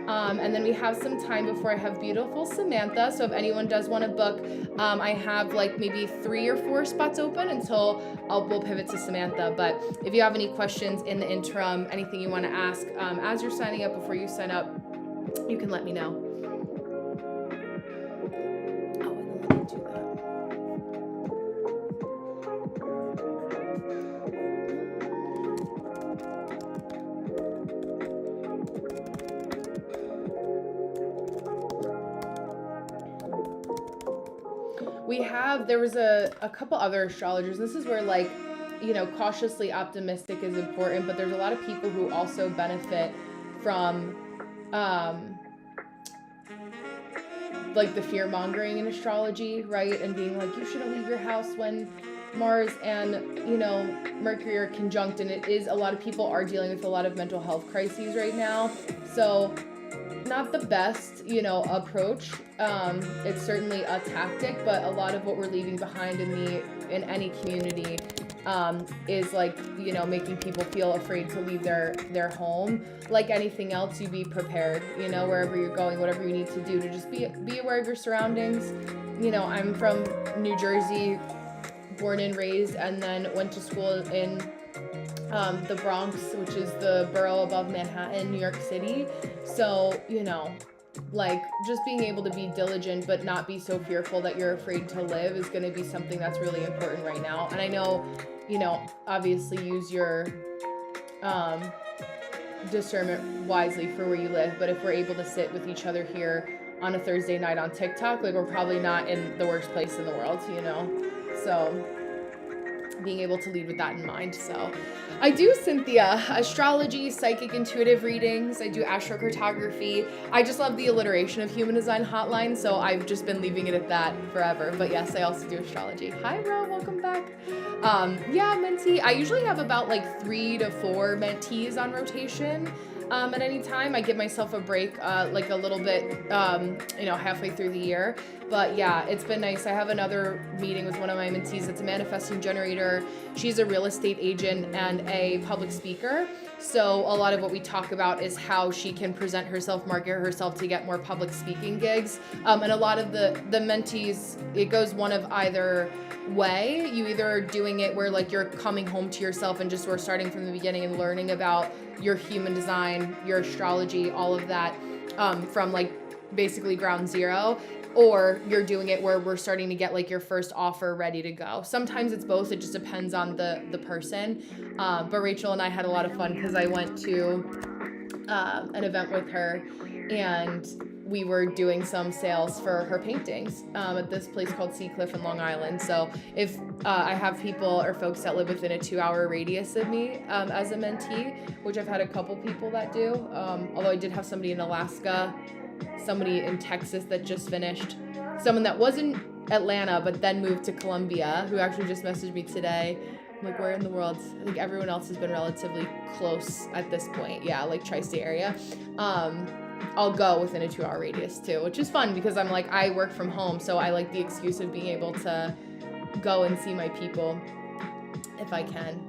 A: And then we have some time before I have beautiful Samantha. So if anyone does want to book, I have like maybe 3 or 4 spots open until we'll pivot to Samantha. But if you have any questions in the interim, anything you want to ask as you're signing up, before you sign up, you can let me know. Oh, and then let me do that. There was a couple other astrologers. This is where, like, you know, cautiously optimistic is important, but there's a lot of people who also benefit from like the fear mongering in astrology, right? And being like, you shouldn't leave your house when Mars and, you know, Mercury are conjunct. And it is, a lot of people are dealing with a lot of mental health crises right now. So not the best, you know, approach. It's certainly a tactic, but a lot of what we're leaving behind in any community is like, you know, making people feel afraid to leave their home. Like anything else, you be prepared, you know, wherever you're going, whatever you need to do to just be aware of your surroundings. You know, I'm from New Jersey, born and raised, and then went to school in the Bronx, which is the borough above Manhattan, New York City. So, you know, like, just being able to be diligent but not be so fearful that you're afraid to live is going to be something that's really important right now. And I know, you know, obviously use your discernment wisely for where you live, but if we're able to sit with each other here on a Thursday night on TikTok, like, we're probably not in the worst place in the world, you know? So being able to lead with that in mind. So I do, Cynthia, astrology, psychic, intuitive readings. I do astrocartography. I just love the alliteration of Human Design Hotline, so I've just been leaving it at that forever. But yes, I also do astrology. Hi, Ro, welcome back. Yeah, mentee. I usually have about like 3 to 4 mentees on rotation. At any time. I give myself a break, like a little bit, you know, halfway through the year. But yeah, it's been nice. I have another meeting with one of my mentees. It's a manifesting generator. She's a real estate agent and a public speaker. So a lot of what we talk about is how she can present herself, market herself to get more public speaking gigs. And a lot of the mentees, it goes one of either way. You either are doing it where like you're coming home to yourself and just sort of starting from the beginning and learning about your human design, your astrology, all of that from like basically ground zero, or you're doing it where we're starting to get like your first offer ready to go. Sometimes it's both. It just depends on the person. But Rachel and I had a lot of fun because I went to an event with her and we were doing some sales for her paintings at this place called Seacliff in Long Island. So if I have people or folks that live within a 2-hour radius of me as a mentee, which I've had a couple people that do, although I did have somebody in Alaska, somebody in Texas that just finished, someone that was in Atlanta but then moved to Columbia who actually just messaged me today. Like, where in the world? I think everyone else has been relatively close at this point. Yeah, like tri-state area. I'll go within a 2-hour radius too, which is fun because I'm like, I work from home, so I like the excuse of being able to go and see my people if I can.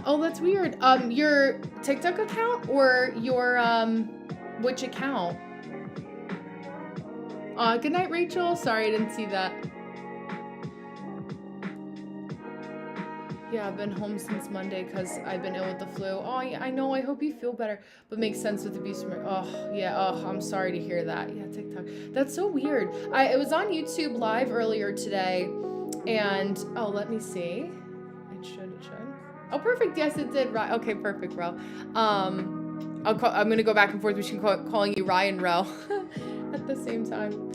A: Oh, that's weird. Your TikTok account or your, which account? Good night, Rachel. Sorry, I didn't see that. Yeah, I've been home since Monday because I've been ill with the flu. Oh, yeah, I know. I hope you feel better. But makes sense with abuse. Oh, yeah. Oh, I'm sorry to hear that. Yeah, TikTok. That's so weird. It was on YouTube Live earlier today. And, oh, let me see. It should. Oh, perfect. Yes, it did. Okay, perfect, Ro. I'm going to go back and forth between calling you Ryan Ro at the same time.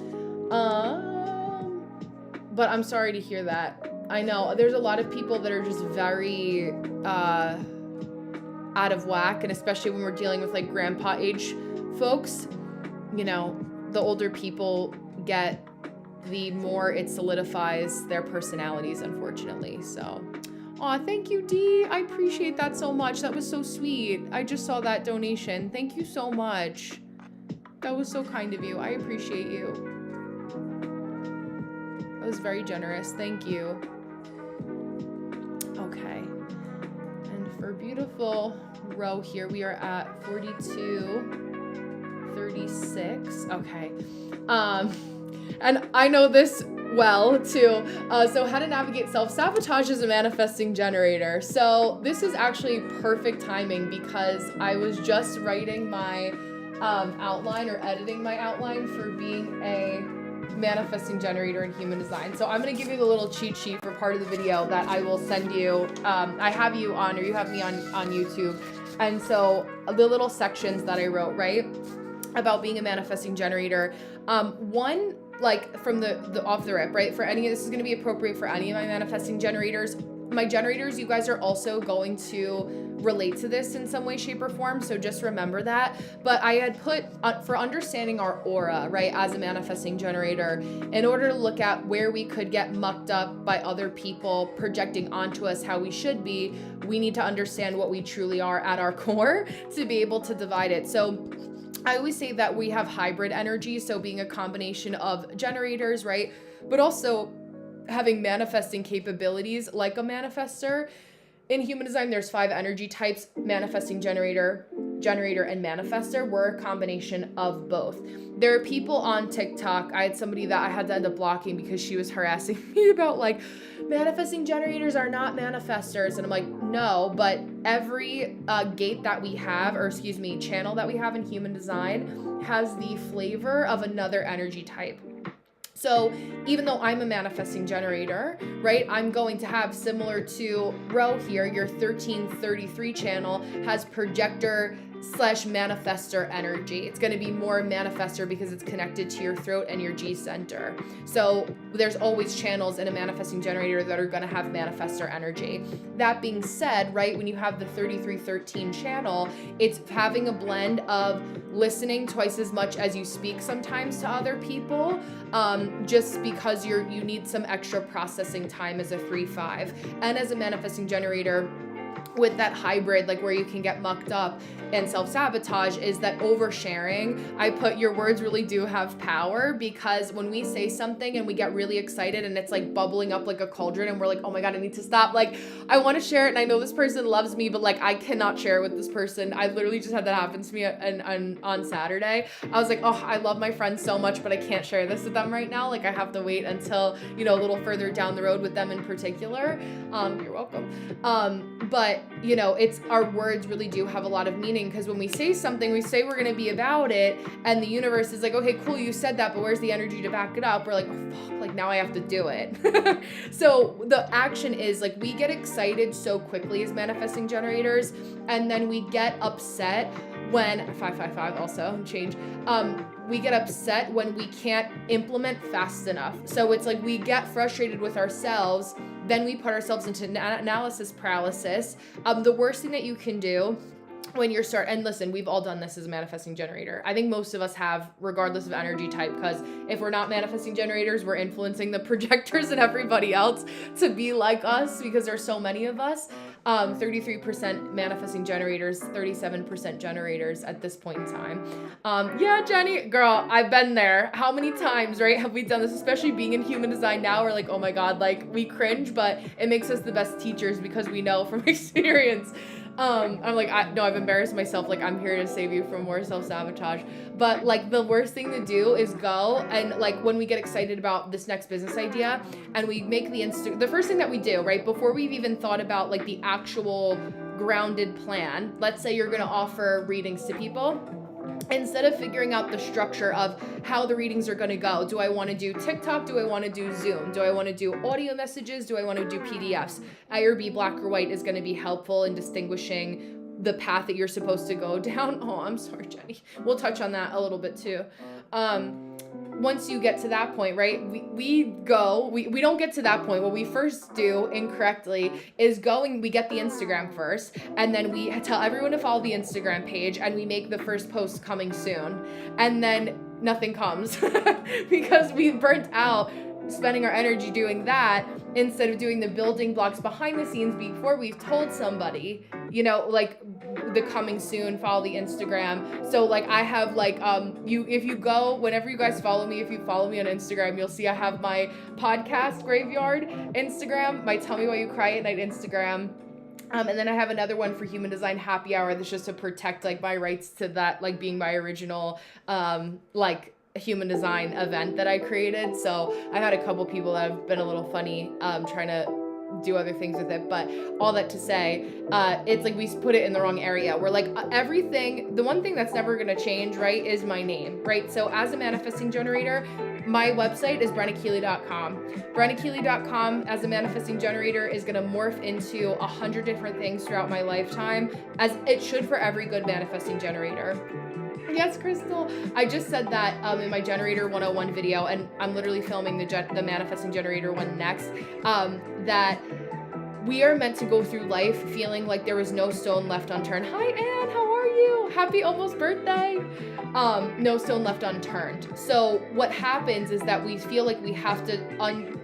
A: But I'm sorry to hear that. I know there's a lot of people that are just very out of whack, and especially when we're dealing with like grandpa age folks, you know, the older people get, the more it solidifies their personalities, unfortunately. So, aw, thank you, Dee. I appreciate that so much. That was so sweet. I just saw that donation. Thank you so much. That was so kind of you. I appreciate you. That was very generous. Thank you. Okay. And for beautiful Ro here, we are at 42:36. Okay. And I know this well too. So how to navigate self-sabotage as a manifesting generator. So this is actually perfect timing because I was just writing my outline or editing my outline for being a manifesting generator in human design. So I'm going to give you the little cheat sheet for part of the video that I will send you. I have you on, or you have me on YouTube. And so the little sections that I wrote, right, about being a manifesting generator. One, like from the off the rip, right? For any of this is going to be appropriate for any of my manifesting generators. My generators, you guys are also going to relate to this in some way, shape, or form. So just remember that. But I had put for understanding our aura, right, as a manifesting generator, in order to look at where we could get mucked up by other people projecting onto us how we should be, we need to understand what we truly are at our core to be able to divide it. So I always say that we have hybrid energy, so being a combination of generators, right? But also having manifesting capabilities like a manifestor. In human design, there's 5 energy types: manifesting generator, and manifestor. We're a combination of both. There are people on TikTok. I had somebody that I had to end up blocking because she was harassing me about like, manifesting generators are not manifestors. And I'm like, no, but every gate that we have, or excuse me, channel that we have in human design has the flavor of another energy type. So even though I'm a manifesting generator, right, I'm going to have, similar to Ro here, your 1333 channel has projector / manifestor energy. It's going to be more manifestor because it's connected to your throat and your G center. So there's always channels in a manifesting generator that are going to have manifestor energy. That being said, right, when you have the 3313 channel, it's having a blend of listening twice as much as you speak sometimes to other people, just because you need some extra processing time as a 3/5. And as a manifesting generator, with that hybrid, like where you can get mucked up and self-sabotage, is that oversharing. I put, your words really do have power, because when we say something and we get really excited and it's like bubbling up like a cauldron and we're like, oh my God, I need to stop. Like, I want to share it and I know this person loves me, but like I cannot share it with this person. I literally just had that happen to me on Saturday. I was like, oh, I love my friends so much, but I can't share this with them right now. Like, I have to wait until, you know, a little further down the road with them in particular. You're welcome. But you know, it's, our words really do have a lot of meaning, because when we say something, we say we're going to be about it, and the universe is like, okay, cool, you said that, but where's the energy to back it up? We're like, oh fuck, like now I have to do it. So the action is like, we get excited so quickly as manifesting generators, and then we get upset when 555 also change. We get upset when we can't implement fast enough. So it's like we get frustrated with ourselves, then we put ourselves into analysis paralysis. The worst thing that you can do when you're and listen, we've all done this as a manifesting generator. I think most of us have, regardless of energy type, because if we're not manifesting generators, we're influencing the projectors and everybody else to be like us, because there's so many of us. 33% manifesting generators, 37% generators at this point in time. Yeah, Jenny, girl, I've been there. How many times, right, have we done this, especially being in human design now? We're like, oh my God, like we cringe, but it makes us the best teachers because we know from experience. I'm like, no, I've embarrassed myself. Like, I'm here to save you from more self-sabotage. But like, the worst thing to do is go and like, when we get excited about this next business idea and we make the first thing that we do, right, before we've even thought about like the actual grounded plan, let's say you're going to offer readings to people. Instead of figuring out the structure of how the readings are going to go, do I want to do TikTok? Do I want to do Zoom? Do I want to do audio messages? Do I want to do PDFs? A or B, black or white, is going to be helpful in distinguishing the path that you're supposed to go down. Oh, I'm sorry, Jenny. We'll touch on that a little bit too. Once you get to that point, right, we don't get to that point. What we first do incorrectly is we get the Instagram first, and then we tell everyone to follow the Instagram page, and we make the first post coming soon, and then nothing comes because we burnt out spending our energy doing that instead of doing the building blocks behind the scenes before we've told somebody, you know, like the coming soon, follow the Instagram. So like I have like, if you go, whenever you guys follow me, if you follow me on Instagram, you'll see I have my podcast graveyard Instagram, my Tell Me Why You Cry at Night Instagram. And then I have another one for Human Design Happy Hour that's just to protect like my rights to that, like being my original, like human design event that I created. So I've had a couple people that have been a little funny, trying to do other things with it, but all that to say, it's like we put it in the wrong area. We're like, everything, the one thing that's never going to change, right, is my name, right? So as a manifesting generator, my website is brennakeely.com. Brennakeely.com as a manifesting generator is going to morph into 100 different things throughout my lifetime, as it should for every good manifesting generator. Yes, Crystal. I just said that in my Generator 101 video, and I'm literally filming the Manifesting Generator one next, that we are meant to go through life feeling like there was no stone left unturned. Hi, Anne. How are you? Happy almost birthday. No stone left unturned. So what happens is that we feel like we have to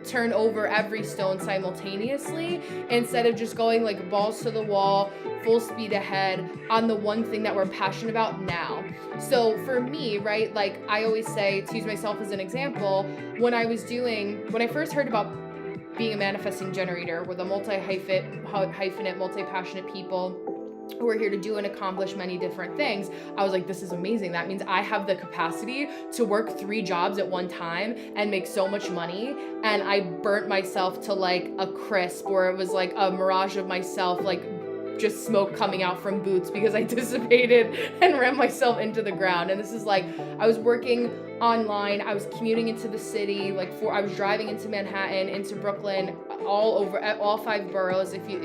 A: turn over every stone simultaneously instead of just going like balls to the wall, full speed ahead on the one thing that we're passionate about now. So for me, right, like I always say, to use myself as an example, when I first heard about being a manifesting generator with a multi-hyphenate, multi-passionate people who are here to do and accomplish many different things, I was like, this is amazing. That means I have the capacity to work 3 jobs at one time and make so much money. And I burnt myself to like a crisp, or it was like a mirage of myself, like just smoke coming out from boots because I dissipated and ran myself into the ground. And this is like, I was working online, I was commuting into the city, I was driving into Manhattan, into Brooklyn, all over, at all 5 boroughs. If you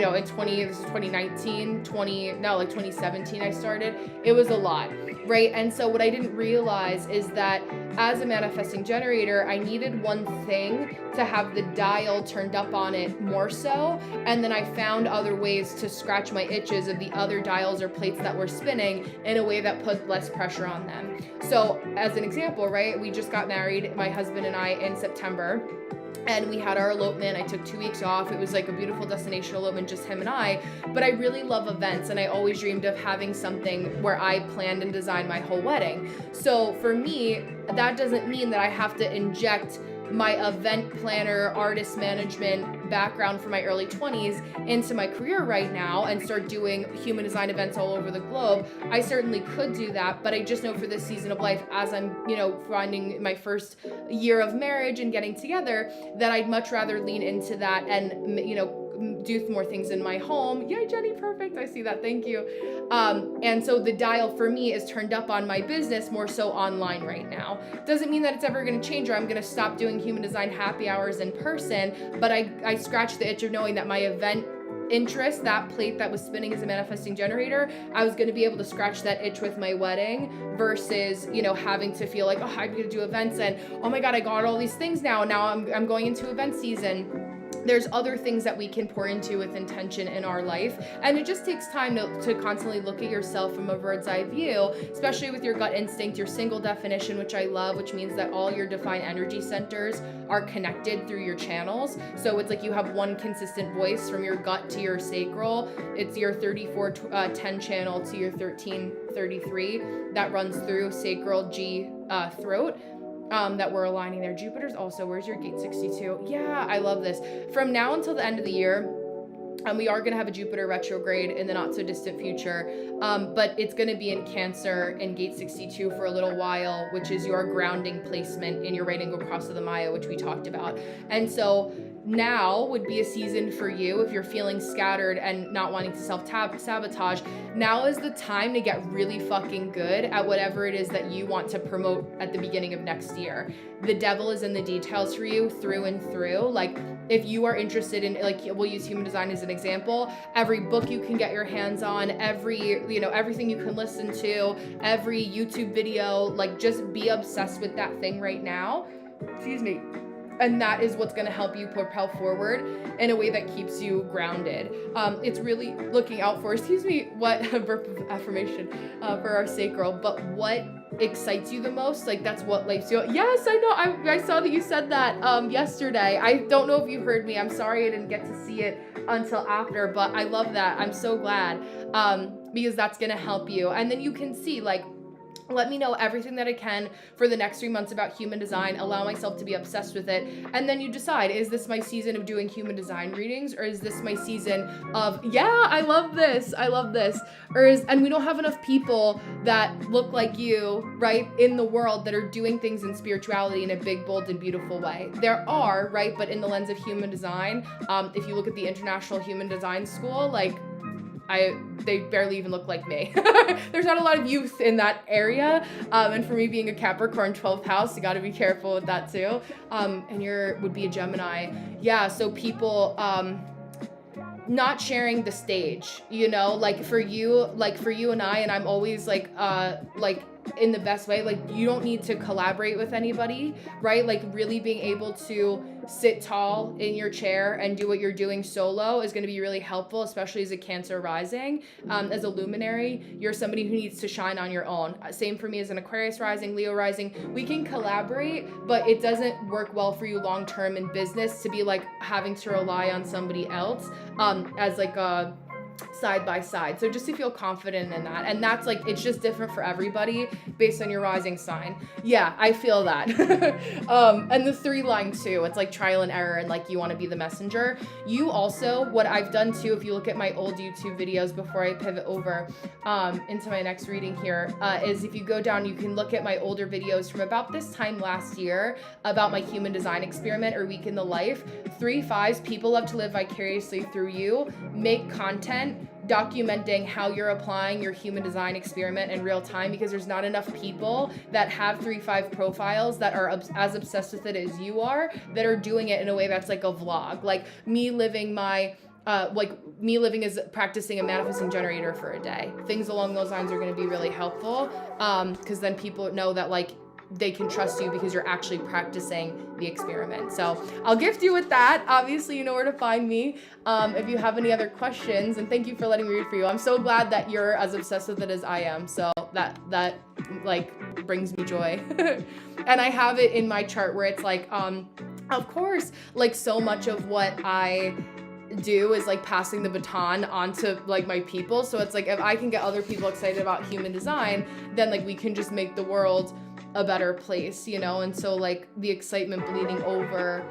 A: know, this is 2017 I started. It was a lot, right? And so what I didn't realize is that as a manifesting generator, I needed one thing to have the dial turned up on it more so. And then I found other ways to scratch my itches of the other dials or plates that were spinning in a way that put less pressure on them. So as an example, right, we just got married, my husband and I, in September. and we had our elopement. I took 2 weeks off. It was like a beautiful destination elopement, just him and I. But I really love events, and I always dreamed of having something where I planned and designed my whole wedding. So for me, that doesn't mean that I have to inject my event planner, artist management background from my early 20s into my career right now and start doing human design events all over the globe. I certainly could do that, but I just know for this season of life, as I'm, finding my first year of marriage and getting together, that I'd much rather lean into that and, do more things in my home. Yay, Jenny, perfect. I see that. Thank you. And so the dial for me is turned up on my business more so online right now. Doesn't mean that it's ever going to change or I'm going to stop doing human design happy hours in person, but I scratched the itch of knowing that my event interest, that plate that was spinning as a manifesting generator, I was going to be able to scratch that itch with my wedding versus, having to feel like, oh, I'm going to do events and, oh my God, I got all these things now. Now I'm going into event season. There's other things that we can pour into with intention in our life. And it just takes time to constantly look at yourself from a bird's eye view, especially with your gut instinct, your single definition, which I love, which means that all your defined energy centers are connected through your channels. So it's like you have one consistent voice from your gut to your sacral. It's your 3410 channel to your 1333 that runs through sacral, G, throat. That we're aligning there. Jupiter's also, where's your gate 62? Yeah, I love this. From now until the end of the year, we are going to have a Jupiter retrograde in the not so distant future, but it's going to be in Cancer in gate 62 for a little while, which is your grounding placement in your right angle cross of the Maya, which we talked about. And so now would be a season for you if you're feeling scattered and not wanting to self-sabotage. Now is the time to get really fucking good at whatever it is that you want to promote at the beginning of next year. The devil is in the details for you through and through. Like, if you are interested in, like, we'll use human design as an example, every book you can get your hands on, everything you can listen to, every YouTube video, like, just be obsessed with that thing right now. Excuse me. And that is what's going to help you propel forward in a way that keeps you grounded. It's really looking out for, what affirmation for our sacral, but what excites you the most, like that's what lights you up. Yes, I know. I saw that you said that yesterday. I don't know if you heard me. I'm sorry I didn't get to see it until after, but I love that. I'm so glad because that's going to help you. And then you can see, like, let me know everything that I can for the next 3 months about human design, allow myself to be obsessed with it. And then you decide, is this my season of doing human design readings? Or is this my season of, yeah, I love this. And we don't have enough people that look like you, right, in the world that are doing things in spirituality in a big, bold, and beautiful way. There are, right, but in the lens of human design, if you look at the International Human Design School, like, they barely even look like me. There's not a lot of youth in that area. And for me being a Capricorn 12th house, you got to be careful with that too. And would be a Gemini. Yeah. So people, not sharing the stage, like for you and I, and I'm always like in the best way, like you don't need to collaborate with anybody, right? Like really being able to sit tall in your chair and do what you're doing solo is going to be really helpful, especially as a Cancer rising. As a luminary, you're somebody who needs to shine on your own. Same for me as an Aquarius rising, Leo rising. We can collaborate, but it doesn't work well for you long term in business to be like having to rely on somebody else as like a side by side. So just to feel confident in that. And that's like, it's just different for everybody based on your rising sign. Yeah, I feel that. And the 3 line too, it's like trial and error and like you want to be the messenger. You also, what I've done too, if you look at my old YouTube videos before I pivot over into my next reading here, is if you go down, you can look at my older videos from about this time last year about my human design experiment or week in the life. 3/5, people love to live vicariously through you. Make content documenting how you're applying your human design experiment in real time, because there's not enough people that have 3/5 profiles that are as obsessed with it as you are, that are doing it in a way that's like a vlog. Like me living as practicing a manifesting generator for a day. Things along those lines are going to be really helpful because then people know that like they can trust you because you're actually practicing the experiment. So I'll gift you with that. Obviously, you know where to find me if you have any other questions. And thank you for letting me read for you. I'm so glad that you're as obsessed with it as I am. So that like brings me joy. And I have it in my chart where it's like Of course, like so much of what I do is like passing the baton onto like my people. So it's like if I can get other people excited about human design, then like we can just make the world a better place, you know? And so like the excitement bleeding over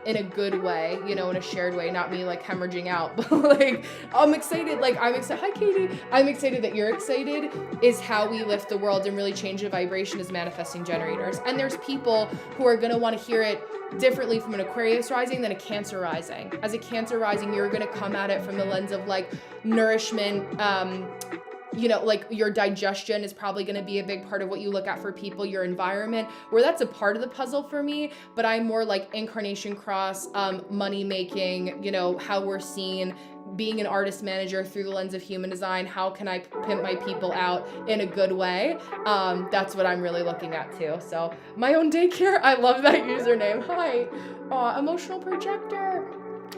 A: in a good way, you know, in a shared way, not me like hemorrhaging out, but like I'm excited, hi Katie, I'm excited that you're excited is how we lift the world and really change the vibration as manifesting generators. And there's people who are gonna wanna hear it differently from an Aquarius rising than a Cancer rising. As a Cancer rising, you're gonna come at it from the lens of like nourishment, you know, like your digestion is probably going to be a big part of what you look at for people, your environment, where that's a part of the puzzle for me, but I'm more like incarnation cross, money making, you know, how we're seen, being an artist manager through the lens of human design. How can I pimp my people out in a good way? That's what I'm really looking at too. So my own daycare, I love that username. Hi, emotional projector.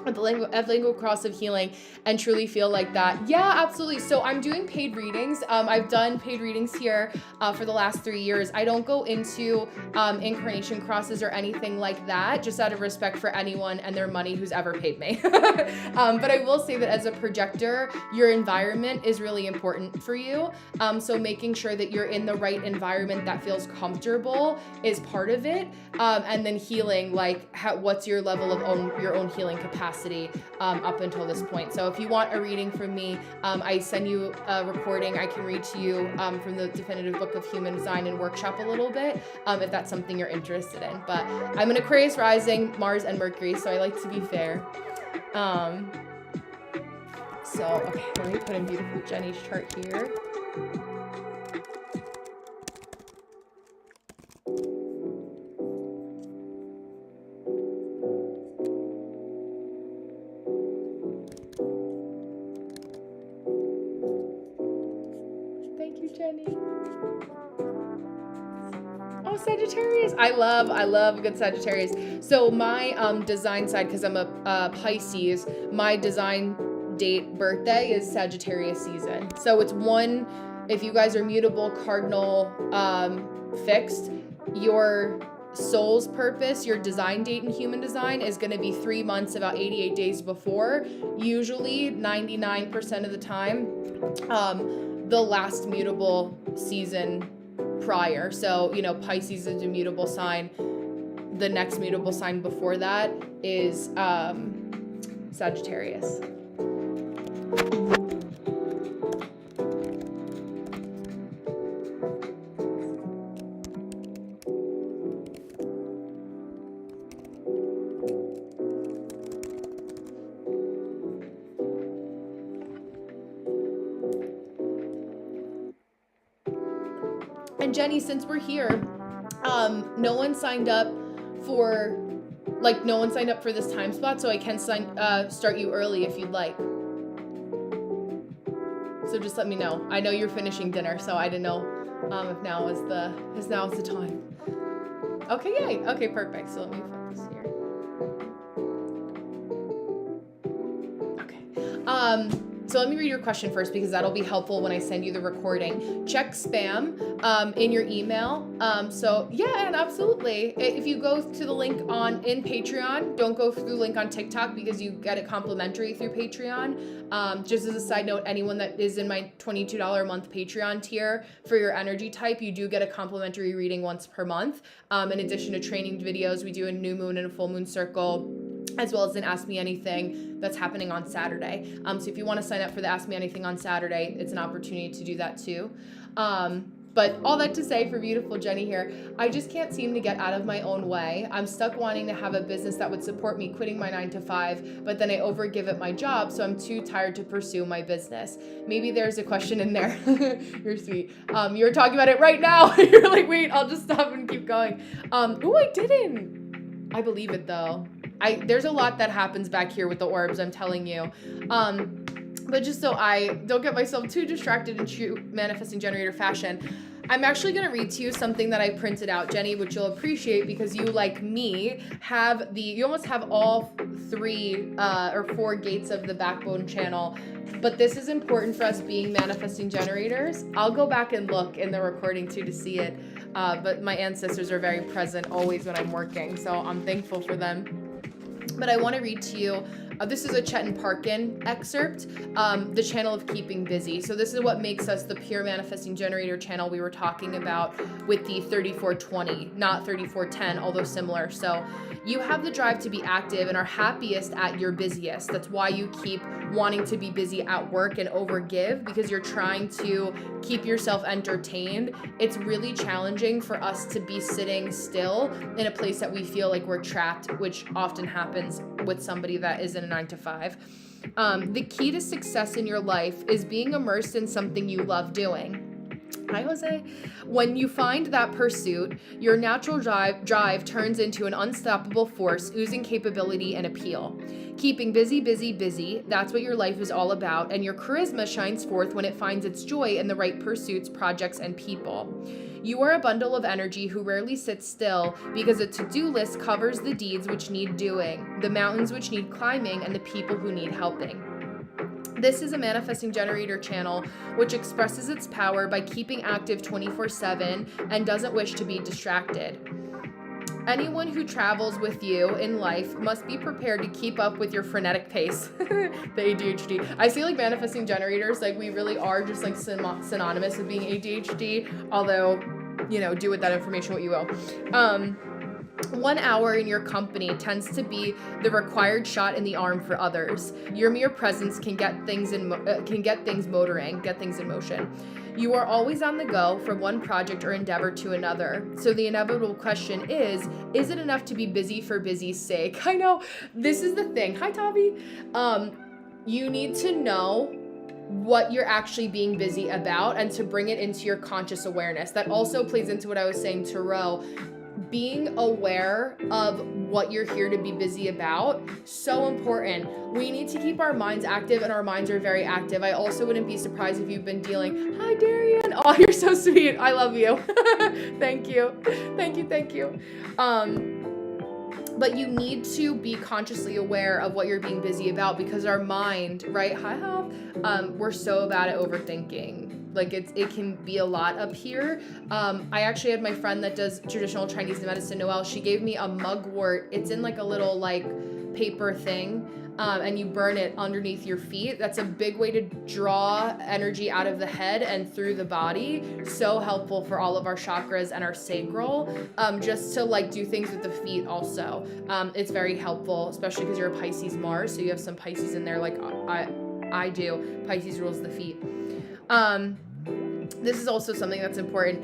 A: At the lingual cross of healing and truly feel like that. Yeah, absolutely. So I'm doing paid readings. I've done paid readings here for the last 3 years. I don't go into incarnation crosses or anything like that, just out of respect for anyone and their money who's ever paid me. But I will say that as a projector, your environment is really important for you. So making sure that you're in the right environment that feels comfortable is part of it. And then healing, like what's your level of your own healing capacity up until this point. So if you want a reading from me, I send you a recording. I can read to you from the definitive book of human design and workshop a little bit if that's something you're interested in. But I'm an Aquarius rising, Mars and Mercury, so I like to be fair. So, okay, let me put in beautiful Jenny's chart here. Jenny. Oh, Sagittarius. I love a good Sagittarius. So my design side, because I'm a Pisces, my design date birthday is Sagittarius season. So it's one, if you guys are mutable, cardinal, fixed, your soul's purpose, your design date in human design is going to be 3 months, about 88 days before, usually 99% of the time. The last mutable season prior. So, you know, Pisces is a mutable sign. The next mutable sign before that is Sagittarius. And Jenny, since we're here, no one signed up for this time spot, so I can start you early if you'd like. So just let me know. I know you're finishing dinner, so I didn't know if now is the time. Okay, yay. Okay, perfect. So let me focus here. Okay. So let me read your question first, because that'll be helpful when I send you the recording. Check spam in your email. So yeah, and absolutely. If you go to the link in Patreon, don't go through the link on TikTok because you get it complimentary through Patreon. Just as a side note, anyone that is in my $22 a month Patreon tier for your energy type, you do get a complimentary reading once per month. In addition to training videos, we do a new moon and a full moon circle, as well as an Ask Me Anything that's happening on Saturday. So if you want to sign up for the Ask Me Anything on Saturday, it's an opportunity to do that too. But all that to say, for beautiful Jenny here, I just can't seem to get out of my own way. I'm stuck wanting to have a business that would support me quitting my 9-to-5, but then I overgive at my job, so I'm too tired to pursue my business. Maybe there's a question in there. You're sweet. You're talking about it right now. You're like, wait, I'll just stop and keep going. I didn't. I believe it though. There's a lot that happens back here with the orbs, I'm telling you. But just so I don't get myself too distracted in true manifesting generator fashion, I'm actually going to read to you something that I printed out, Jenny, which you'll appreciate because you, like me, you almost have all 3 or 4 gates of the backbone channel. But this is important for us being manifesting generators. I'll go back and look in the recording too to see it. but my ancestors are very present always when I'm working, so I'm thankful for them. But I want to read to you, this is a Chetan Parkin excerpt, the channel of keeping busy. So this is what makes us the pure manifesting generator channel we were talking about with the 3420, not 3410, although similar. So you have the drive to be active and are happiest at your busiest. That's why you keep wanting to be busy at work and overgive, because you're trying to keep yourself entertained. It's really challenging for us to be sitting still in a place that we feel like we're trapped, which often happens with somebody that is in a 9-to-5. The key to success in your life is being immersed in something you love doing. Hi, Jose. When you find that pursuit, your natural drive turns into an unstoppable force, oozing capability and appeal. Keeping busy, busy, busy, that's what your life is all about, and your charisma shines forth when it finds its joy in the right pursuits, projects, and people. You are a bundle of energy who rarely sits still, because a to-do list covers the deeds which need doing, the mountains which need climbing, and the people who need helping. This is a manifesting generator channel which expresses its power by keeping active 24/7 and doesn't wish to be distracted. Anyone who travels with you in life must be prepared to keep up with your frenetic pace. The ADHD. I see like manifesting generators, like we really are just like synonymous with being ADHD, although, you know, do with that information what you will. 1 hour in your company tends to be the required shot in the arm for others. Your mere presence can get things in motion. You are always on the go from one project or endeavor to another. So the inevitable question is it enough to be busy for busy's sake? I know, this is the thing. Hi, Tavi. You need to know what you're actually being busy about and to bring it into your conscious awareness. That also plays into what I was saying to Ro. Being aware of what you're here to be busy about, so important. We need to keep our minds active, and our minds are very active. I also wouldn't be surprised if you've been dealing. Hi, Darian. Oh, you're so sweet. I love you. Thank you. Thank you. But you need to be consciously aware of what you're being busy about, because our mind, right? Hi, Hal. We're so bad at overthinking. Like it can be a lot up here. I actually had my friend that does traditional Chinese medicine, Noelle. She gave me a mugwort. It's in like a little like paper thing, and you burn it underneath your feet. That's a big way to draw energy out of the head and through the body. So helpful for all of our chakras and our sacral, just to like do things with the feet also. It's very helpful, especially because you're a Pisces Mars, so you have some Pisces in there like I do. Pisces rules the feet. This is also something that's important.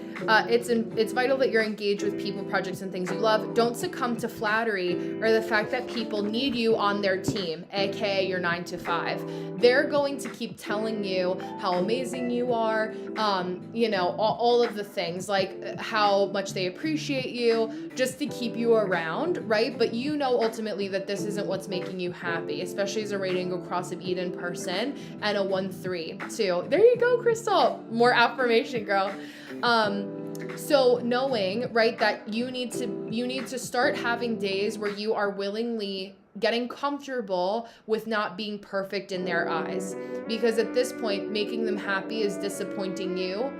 A: It's vital that you're engaged with people, projects, and things you love. Don't succumb to flattery or the fact that people need you on their team, aka your 9-to-5. They're going to keep telling you how amazing you are, all of the things, like how much they appreciate you, just to keep you around, right? But you know ultimately that this isn't what's making you happy, especially as a Radiant Cross of Eden person and a 1-3 too. There you go, Crystal. More affirmation, girl. So knowing, right, that you need to start having days where you are willingly getting comfortable with not being perfect in their eyes, because at this point making them happy is disappointing you,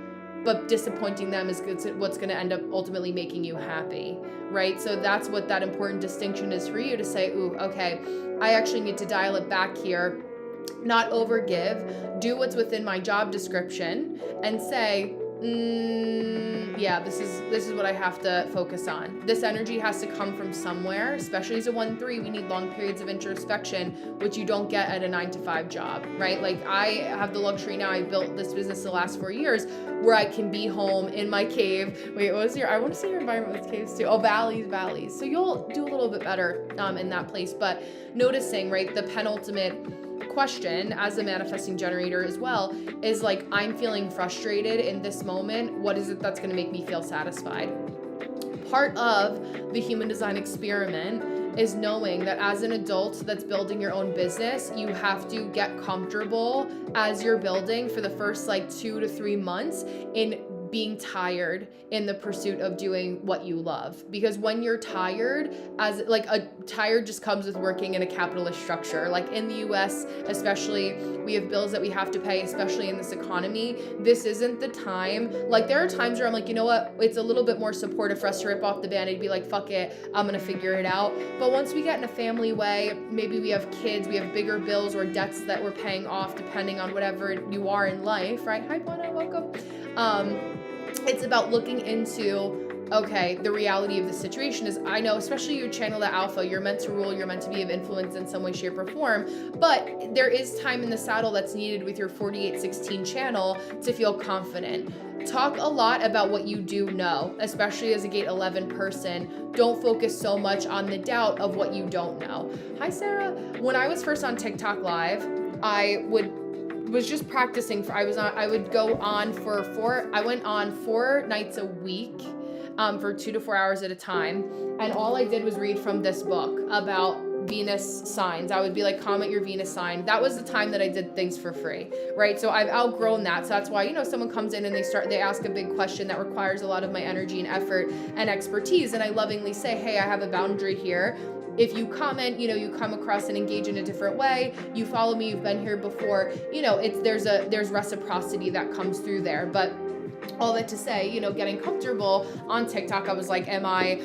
A: but disappointing them is what's going to end up ultimately making you happy, right? So that's what that important distinction is for you to say, ooh, okay, I actually need to dial it back here, not overgive, do what's within my job description, and say, yeah, this is what I have to focus on. This energy has to come from somewhere, especially as a 1-3, we need long periods of introspection, which you don't get at a 9-to-5 job, right? Like I have the luxury now, I built this business the last 4 years where I can be home in my cave. Wait, I want to see your environment with caves too. Oh, valleys. So you'll do a little bit better in that place. But noticing, right, the penultimate question as a manifesting generator as well is like, I'm feeling frustrated in this moment. What is it that's going to make me feel satisfied? Part of the human design experiment is knowing that as an adult that's building your own business, you have to get comfortable as you're building for the first like 2 to 3 months in being tired in the pursuit of doing what you love. Because when you're tired, as like tired just comes with working in a capitalist structure. Like in the US, especially, we have bills that we have to pay, especially in this economy. This isn't the time. Like there are times where I'm like, you know what? It's a little bit more supportive for us to rip off the Band-Aid, be like, fuck it, I'm gonna figure it out. But once we get in a family way, maybe we have kids, we have bigger bills or debts that we're paying off depending on whatever you are in life, right? Hi, Buena, welcome. It's about looking into, okay, the reality of the situation is, I know, especially you channel the alpha, you're meant to rule, you're meant to be of influence in some way, shape, or form, but there is time in the saddle that's needed with your 4816 channel to feel confident. Talk a lot about what you do know, especially as a gate 11 person. Don't focus so much on the doubt of what you don't know. Hi, Sarah. When I was first on TikTok Live, I was just practicing I went on 4 nights a week for 2 to 4 hours at a time, and all I did was read from this book about Venus signs. I would be like, comment your Venus sign. That was the time that I did things for free, right? So I've outgrown that. So that's why, someone comes in and they ask a big question that requires a lot of my energy and effort and expertise, and I lovingly say, hey, I have a boundary here. If you comment, you come across and engage in a different way, you follow me, you've been here before, there's reciprocity that comes through there. But all that to say, getting comfortable on TikTok, I was like, am I,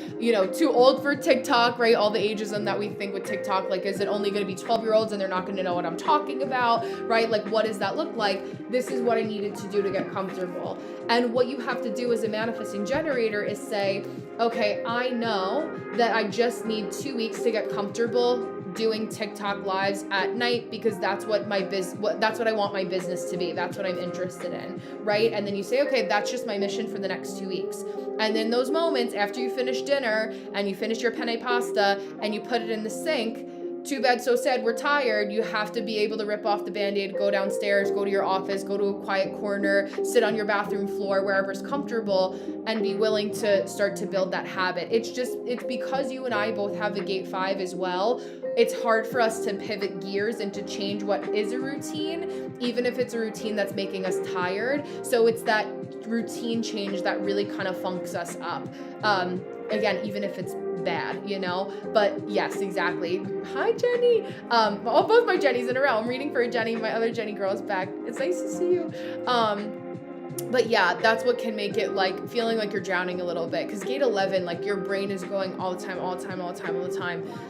A: too old for TikTok, right? All the ageism that we think with TikTok, like, is it only going to be 12-year-olds and they're not going to know what I'm talking about, right? Like, what does that look like? This is what I needed to do to get comfortable. And what you have to do as a manifesting generator is say, okay, I know that I just need 2 weeks to get comfortable doing TikTok lives at night, because that's what that's what I want my business to be. That's what I'm interested in, right? And then you say, okay, that's just my mission for the next 2 weeks. And then those moments after you finish dinner and you finish your penne pasta and you put it in the sink, too bad, so sad, we're tired. You have to be able to rip off the Band-Aid, go downstairs, go to your office, go to a quiet corner, sit on your bathroom floor, wherever's comfortable, and be willing to start to build that habit. It's because you and I both have the gate 5 as well. It's hard for us to pivot gears and to change what is a routine, even if it's a routine that's making us tired. So it's that routine change that really kind of funks us up. Again, even if it's bad, but yes, exactly. Hi, Jenny. Both my Jennies in a row. I'm reading for a Jenny. My other Jenny girl is back. It's nice to see you. But yeah, that's what can make it like feeling like you're drowning a little bit, because gate 11, like your brain is going all the time.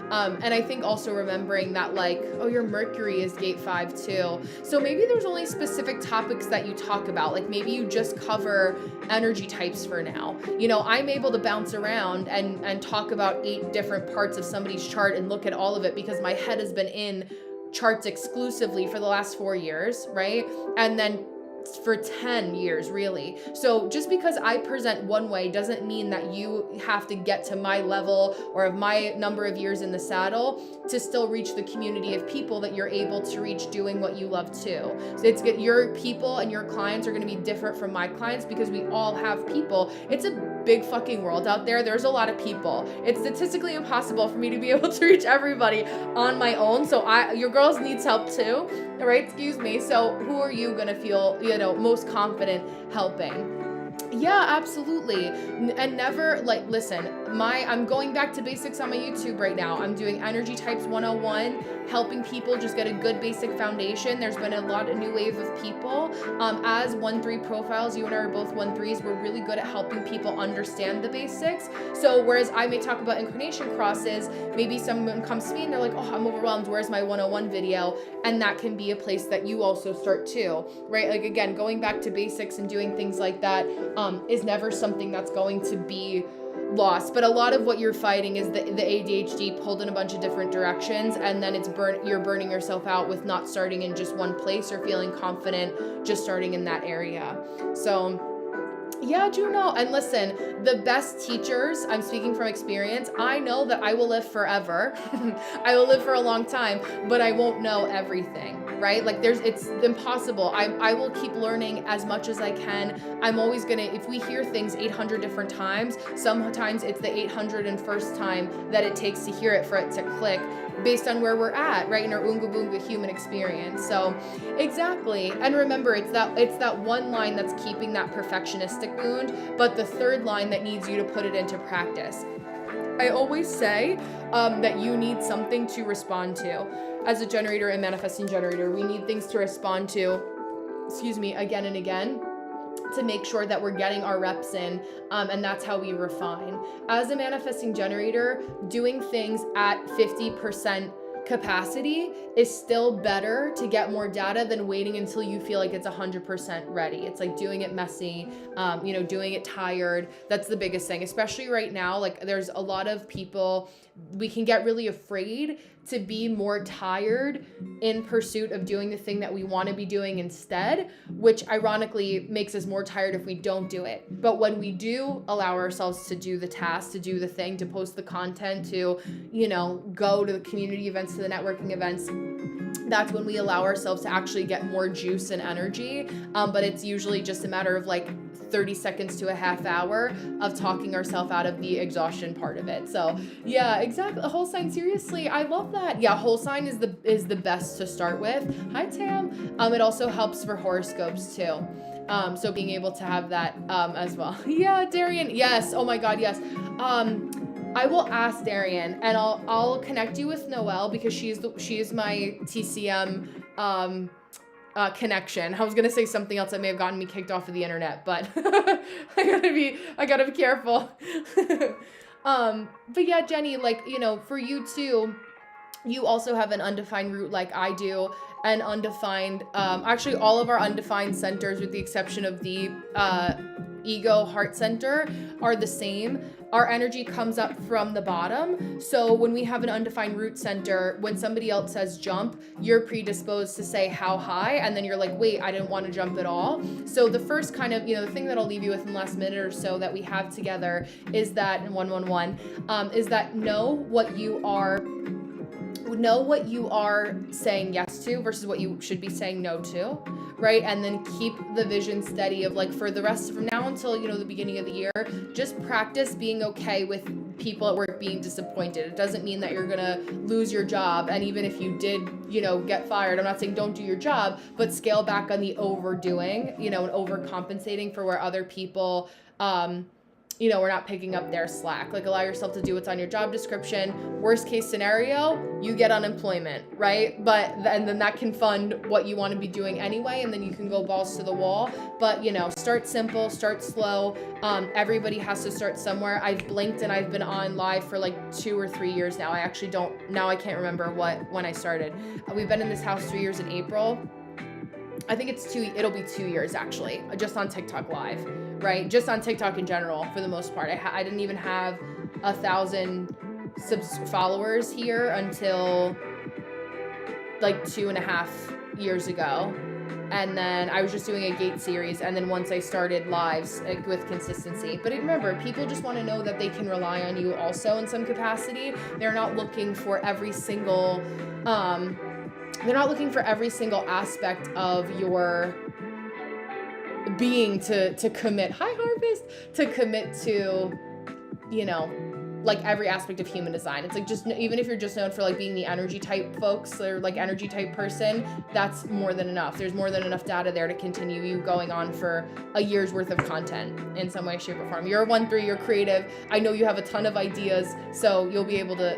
A: And I think also remembering that like, oh, your Mercury is gate 5 too. So maybe there's only specific topics that you talk about. Like maybe you just cover energy types for now. I'm able to bounce around and talk about 8 different parts of somebody's chart and look at all of it because my head has been in charts exclusively for the last 4 years, right? And then for 10 years, really. So just because I present one way doesn't mean that you have to get to my level or of my number of years in the saddle to still reach the community of people that you're able to reach doing what you love too. So it's good. Your people and your clients are going to be different from my clients because we all have people. It's a big fucking world out there. There's a lot of people. It's statistically impossible for me to be able to reach everybody on my own. So your girls needs help too, right? Excuse me. So who are you going to feel, most confident helping? Yeah, absolutely. And never listen, I'm going back to basics on my YouTube right now. I'm doing Energy Types 101, helping people just get a good basic foundation. There's been a lot of new wave of people. As 1-3 profiles, you and I are both 1-3s. We're really good at helping people understand the basics. So whereas I may talk about incarnation crosses, maybe someone comes to me and they're like, oh, I'm overwhelmed. Where's my 101 video? And that can be a place that you also start too, right? Like again, going back to basics and doing things like that is never something that's going to be lost. But a lot of what you're fighting is the ADHD pulled in a bunch of different directions, and then you're burning yourself out with not starting in just one place or feeling confident just starting in that area. So yeah, Juno. And listen, the best teachers, I'm speaking from experience, I know that I will live forever. I will live for a long time, but I won't know everything, right? Like it's impossible. I will keep learning as much as I can. I'm always if we hear things 800 different times, sometimes it's the 801st time that it takes to hear it for it to click. based on where we're at, right, in our Oonga Boonga human experience. So exactly. And remember, it's that one line that's keeping that perfectionistic wound, but the third line that needs you to put it into practice. I always say that you need something to respond to. As a generator and manifesting generator, we need things to respond to, again and again, to make sure that we're getting our reps in, and that's how we refine. As a manifesting generator, doing things at 50% capacity is still better to get more data than waiting until you feel like it's 100% ready. It's like doing it messy, doing it tired. That's the biggest thing, especially right now. Like, there's a lot of people, we can get really afraid to be more tired in pursuit of doing the thing that we want to be doing instead, which ironically makes us more tired if we don't do it. But when we do allow ourselves to do the task, to do the thing, to post the content, to, go to the community events, to the networking events, that's when we allow ourselves to actually get more juice and energy. But it's usually just a matter of like 30 seconds to a half hour of talking ourselves out of the exhaustion part of it. So yeah, exactly. A whole sign, seriously, I love that. Yeah, whole sign is the best to start with. Hi Tam. It also helps for horoscopes too. So being able to have that as well. Yeah, Darian. Yes. Oh my God. Yes. I will ask Darian, and I'll connect you with Noelle, because she is my TCM connection. I was gonna say something else that may have gotten me kicked off of the internet, but I gotta be careful. But yeah, Jenny, like, for you too, you also have an undefined root like I do, and undefined, actually all of our undefined centers, with the exception of the ego heart center, are the same. Our energy comes up from the bottom. So when we have an undefined root center, when somebody else says jump, you're predisposed to say how high, and then you're like, wait, I didn't want to jump at all. So the first kind of, the thing that I'll leave you with in the last minute or so that we have together is that, and 111, is that know what you are saying yes to versus what you should be saying no to, right? And then keep the vision steady of, like, for the rest from now until, the beginning of the year, just practice being okay with people at work being disappointed. It doesn't mean that you're gonna lose your job. And even if you did, get fired, I'm not saying don't do your job, but scale back on the overdoing, and overcompensating for where other people, we're not picking up their slack. Like, allow yourself to do what's on your job description. Worst case scenario, you get unemployment, right? And then that can fund what you want to be doing anyway, and then you can go balls to the wall. But, start simple, start slow. Everybody has to start somewhere. I've blinked and I've been on live for like 2 or 3 years now. I can't remember when I started. We've been in this house 3 years in April. I think it'll be 2 years actually, just on TikTok live, right? Just on TikTok in general, for the most part. I didn't even have 1,000 followers here until like 2.5 years ago. And then I was just doing a gate series. And then once I started lives with consistency. But remember, people just want to know that they can rely on you also in some capacity. They're not looking for every single, aspect of your being to commit. Hi, Harvest. To commit to, like every aspect of human design. It's like, just even if you're just known for like being the energy type folks or like energy type person, that's more than enough. There's more than enough data there to continue you going on for a year's worth of content in some way, shape, or form. You're a 1-3, you're creative. I know you have a ton of ideas, so you'll be able to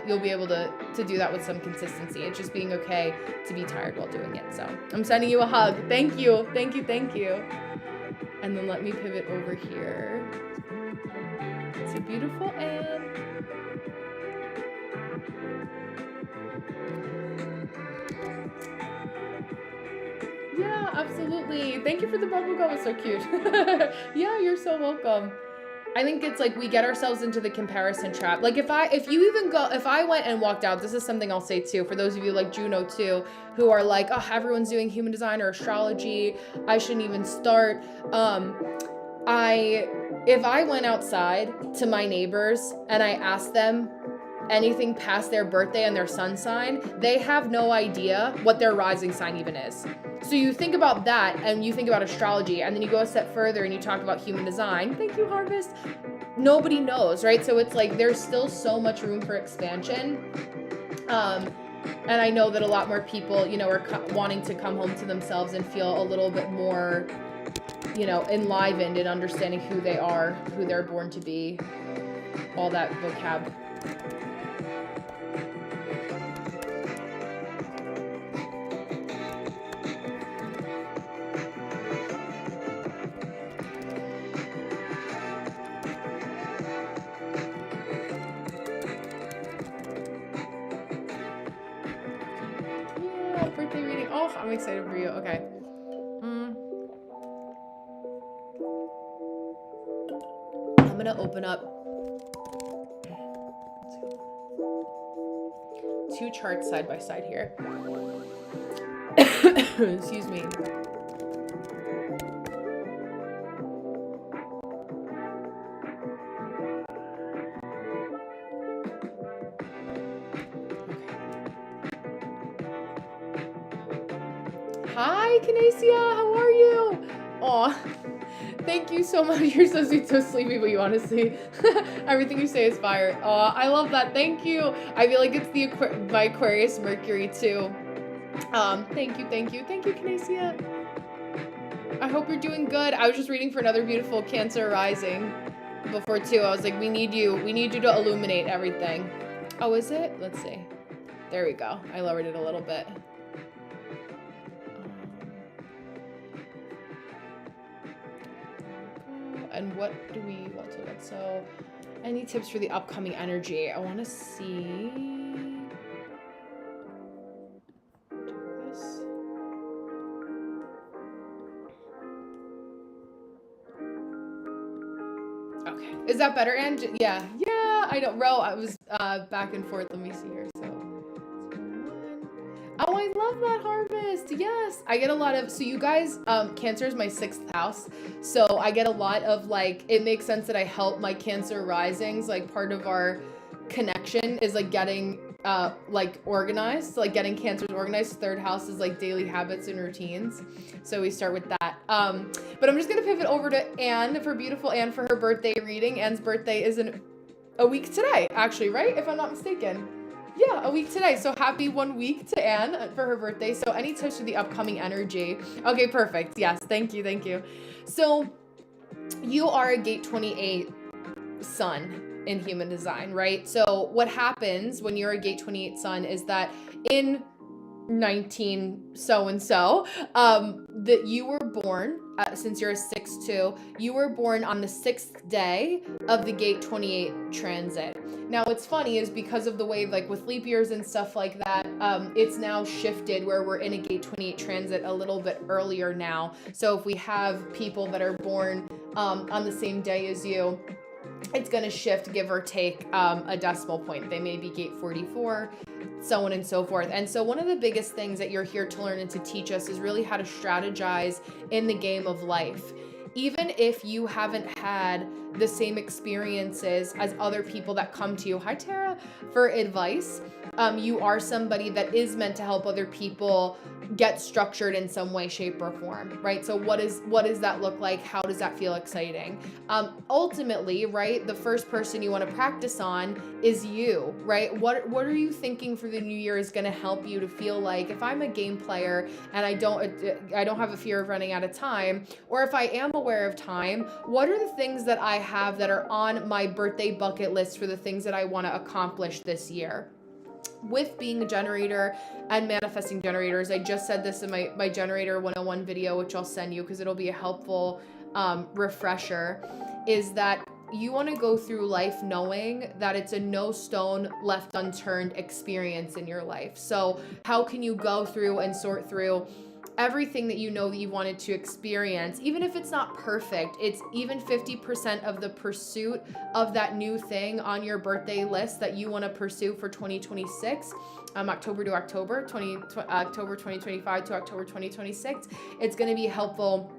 A: do that with some consistency. It's just being okay to be tired while doing it. So I'm sending you a hug. Thank you. Thank you. Thank you. And then let me pivot over here. It's a beautiful Anne. Yeah, absolutely. Thank you for the bubble gum. It's so cute. Yeah, you're so welcome. I think it's like we get ourselves into the comparison trap. Like if I went and walked out, this is something I'll say too, for those of you like Juno too, who are like, oh, everyone's doing human design or astrology, I shouldn't even start. If I went outside to my neighbors and I asked them anything past their birthday and their sun sign, they have no idea what their rising sign even is. So you think about that and you think about astrology, and then you go a step further and you talk about human design. Thank you, Harvest. Nobody knows, right? So it's like there's still so much room for expansion. And I know that a lot more people, you know, are wanting to come home to themselves and feel a little bit more, you know, enlivened in understanding who they are, who they're born to be, all that vocab. Yeah, birthday reading. Oh, I'm excited for you. Okay. I'm gonna open up 2 charts side by side here. Excuse me. Hi, Canacia, how are you? Aw, thank you so much. You're so sweet, so sleepy, but you honestly, everything you say is fire. Aw, I love that. Thank you. I feel like it's my Aquarius Mercury too. Thank you, Canacia. I hope you're doing good. I was just reading for another beautiful Cancer rising before too. I was like, we need you to illuminate everything. Oh, is it? Let's see. There we go. I lowered it a little bit. And what do we want to look? So, any tips for the upcoming energy? I want to see. Do this. Okay. Is that better, Ange? Yeah. Yeah, I don't. Ro, I was back and forth. Let me see here. So. Oh, I love that harvest. Yes. I get a lot of, so you guys, Cancer is my 6th house. So I get a lot of like, it makes sense that I help my Cancer risings. Like part of our connection is like getting, like organized, like getting Cancers organized. 3rd house is like daily habits and routines. So we start with that. But I'm just going to pivot over to Anne for beautiful Anne for her birthday reading. Anne's birthday is in a week today, actually, right? If I'm not mistaken. Yeah, a week today. So happy 1 week to Anne for her birthday. So any tips for the upcoming energy? Okay, perfect. Yes, thank you. So you are a gate 28 sun in human design, right? So what happens when you're a gate 28 sun is that in 19 so-and-so, that you were born, since you're a 6-2, you were born on the 6th day of the gate 28 transit. Now what's funny is because of the way, like with leap years and stuff like that, it's now shifted where we're in a gate 28 transit a little bit earlier now. So if we have people that are born on the same day as you, it's going to shift, give or take a decimal point. They may be gate 44, so on and so forth. And so one of the biggest things that you're here to learn and to teach us is really how to strategize in the game of life. Even if you haven't had the same experiences as other people that come to you, hi Tara, for advice, you are somebody that is meant to help other people get structured in some way, shape, or form, right? So what does that look like? How does that feel exciting? Ultimately, right, the first person you want to practice on is you, right? What are you thinking for the new year is going to help you to feel like, if I'm a game player and I don't have a fear of running out of time, or if I am aware of time, what are the things that I have that are on my birthday bucket list for the things that I want to accomplish this year? With being a generator and manifesting generators, I just said this in my generator 101 video, which I'll send you because it'll be a helpful refresher, is that you want to go through life knowing that it's a no stone left unturned experience in your life. So how can you go through and sort through everything that you know that you wanted to experience, even if it's not perfect, it's even 50% of the pursuit of that new thing on your birthday list that you want to pursue for 2026, October to October, October 2025 to October 2026. It's going to be helpful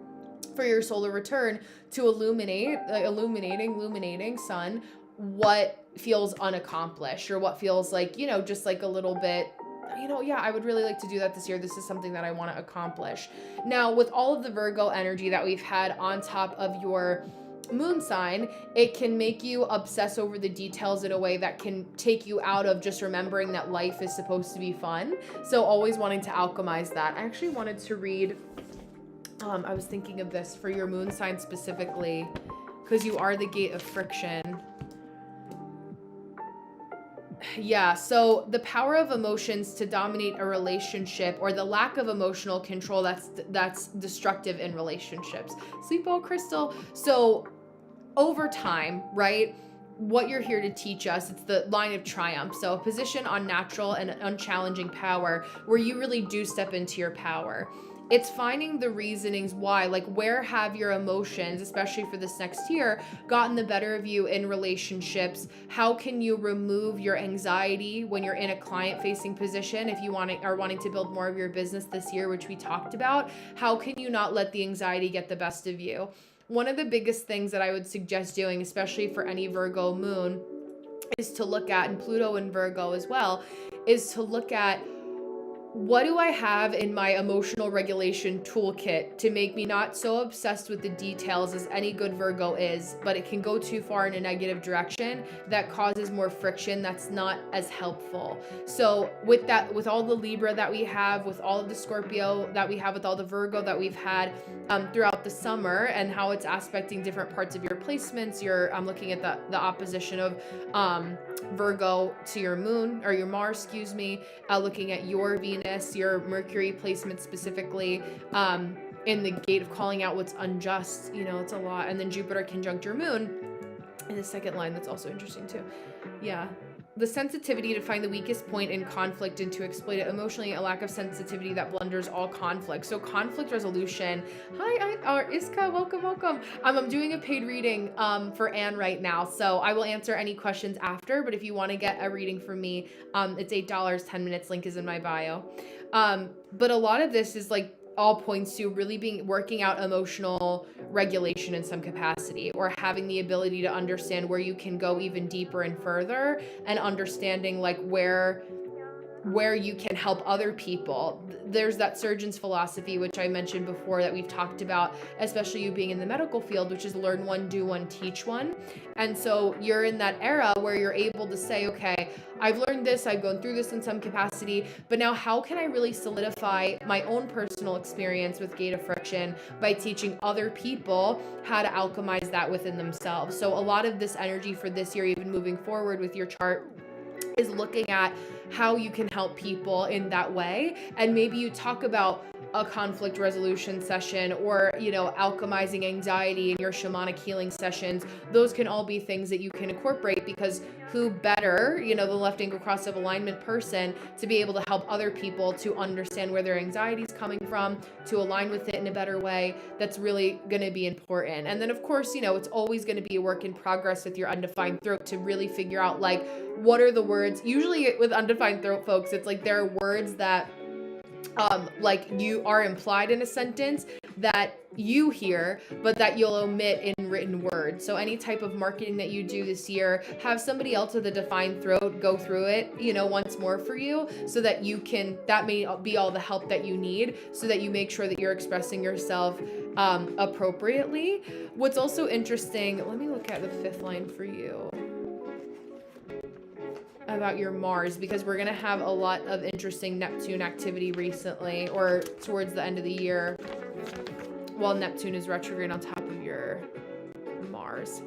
A: for your solar return to illuminating sun, what feels unaccomplished or what feels like, just like a little bit, yeah, I would really like to do that this year. This is something that I want to accomplish. Now, with all of the Virgo energy that we've had on top of your moon sign, it can make you obsess over the details in a way that can take you out of just remembering that life is supposed to be fun. So always wanting to alchemize that. I actually wanted to read, I was thinking of this for your moon sign specifically, because you are the gate of friction. Yeah, so the power of emotions to dominate a relationship, or the lack of emotional control that's destructive in relationships. Sleep well, Crystal. So over time, right? What you're here to teach us, it's the line of triumph. So a position on natural and unchallenging power where you really do step into your power. It's finding the reasonings why, like where have your emotions, especially for this next year, gotten the better of you in relationships? How can you remove your anxiety when you're in a client-facing position? If you are wanting to build more of your business this year, which we talked about, how can you not let the anxiety get the best of you? One of the biggest things that I would suggest doing, especially for any Virgo moon, is to look at, and Pluto in Virgo as well, is to look at, what do I have in my emotional regulation toolkit to make me not so obsessed with the details as any good Virgo is, but it can go too far in a negative direction that causes more friction that's not as helpful. So with that, with all the Libra that we have, with all of the Scorpio that we have, with all the Virgo that we've had throughout the summer, and how it's aspecting different parts of your placements, I'm looking at the opposition of Virgo to your moon, or your Mars, excuse me, looking at your Venus, your Mercury placement specifically, in the gate of calling out what's unjust, it's a lot. And then Jupiter conjunct your moon in the second line. That's also interesting too. Yeah. The sensitivity to find the weakest point in conflict and to exploit it emotionally, a lack of sensitivity that blunders all conflict. So conflict resolution. Hi, Iska, welcome. I'm doing a paid reading for Anne right now, so I will answer any questions after, but if you want to get a reading from me, it's $8, 10 minutes, link is in my bio. But a lot of this is like all points to really working out emotional regulation in some capacity, or having the ability to understand where you can go even deeper and further, and understanding like where you can help other people. There's that surgeon's philosophy, which I mentioned before, that we've talked about, especially you being in the medical field, which is learn one, do one, teach one. And so you're in that era where you're able to say, okay, I've learned this, I've gone through this in some capacity, but now how can I really solidify my own personal experience with gate of friction by teaching other people how to alchemize that within themselves? So a lot of this energy for this year, even moving forward with your chart, is looking at how you can help people in that way. And maybe you talk about a conflict resolution session, or alchemizing anxiety in your shamanic healing sessions. Those can all be things that you can incorporate, because who better, the left angle cross of alignment person, to be able to help other people to understand where their anxiety is coming from, to align with it in a better way. That's really going to be important. And then of course, it's always going to be a work in progress with your undefined throat, to really figure out like, what are the words. Usually with undefined throat folks, it's like there are words that like you are implied in a sentence that you hear, but that you'll omit in written words. So any type of marketing that you do this year, have somebody else with a defined throat go through it, once more for you, so that that may be all the help that you need, so that you make sure that you're expressing yourself appropriately. What's also interesting, let me look at the fifth line for you about your Mars, because we're going to have a lot of interesting Neptune activity recently, or towards the end of the year, while Neptune is retrograde on top of your Mars.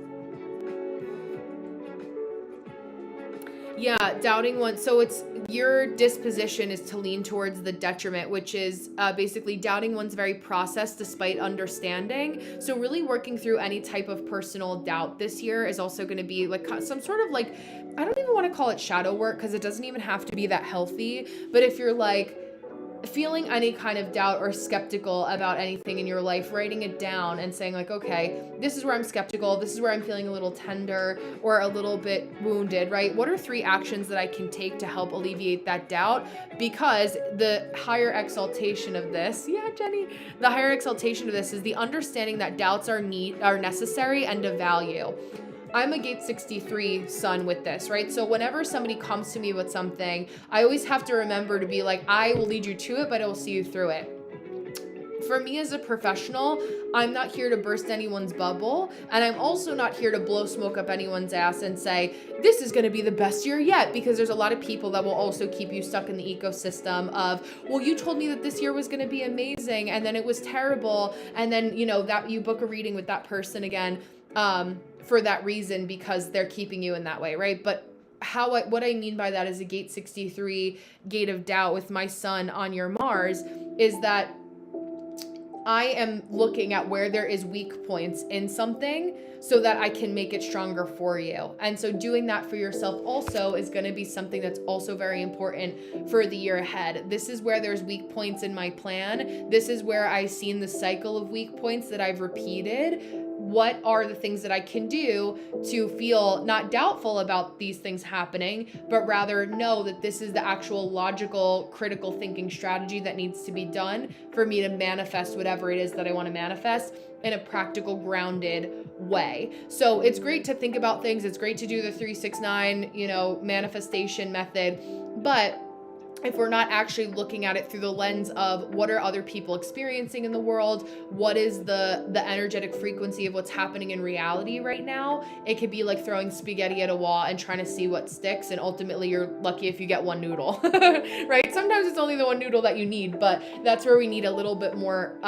A: Yeah, doubting one. So it's your disposition is to lean towards the detriment, which is basically doubting one's very process despite understanding. So really working through any type of personal doubt this year is also going to be like some sort of like, I don't even want to call it shadow work, because it doesn't even have to be that healthy. But if you're like feeling any kind of doubt or skeptical about anything in your life, writing it down and saying like, okay, this is where I'm skeptical, this is where I'm feeling a little tender or a little bit wounded, right? What are 3 actions that I can take to help alleviate that doubt? Because the higher exaltation of this, yeah, Jenny, the higher exaltation of this is the understanding that doubts are necessary and of value. I'm a gate 63 sun with this, right? So whenever somebody comes to me with something, I always have to remember to be like, I will lead you to it, but I will see you through it. for me as a professional, I'm not here to burst anyone's bubble, and I'm also not here to blow smoke up anyone's ass and say, this is gonna be the best year yet, because there's a lot of people that will also keep you stuck in the ecosystem of, well, you told me that this year was gonna be amazing, and then it was terrible, and then, you know, that you book a reading with that person again, for that reason, because they're keeping you in that way, right? But what I mean by that is a gate 63, gate of doubt with my sun on your Mars, is that I am looking at where there is weak points in something so that I can make it stronger for you. And so doing that for yourself also is going to be something that's also very important for the year ahead. This is where there's weak points in my plan. This is where I've seen the cycle of weak points that I've repeated. What are the things that I can do to feel not doubtful about these things happening, but rather know that this is the actual logical, critical thinking strategy that needs to be done for me to manifest whatever it is that I want to manifest in a practical, grounded way. So it's great to think about things. It's great to do the 369, manifestation method, but if we're not actually looking at it through the lens of what are other people experiencing in the world, what is the energetic frequency of what's happening in reality right now, it could be like throwing spaghetti at a wall and trying to see what sticks, and ultimately you're lucky if you get one noodle, right? Sometimes it's only the one noodle that you need, but that's where we need a little bit more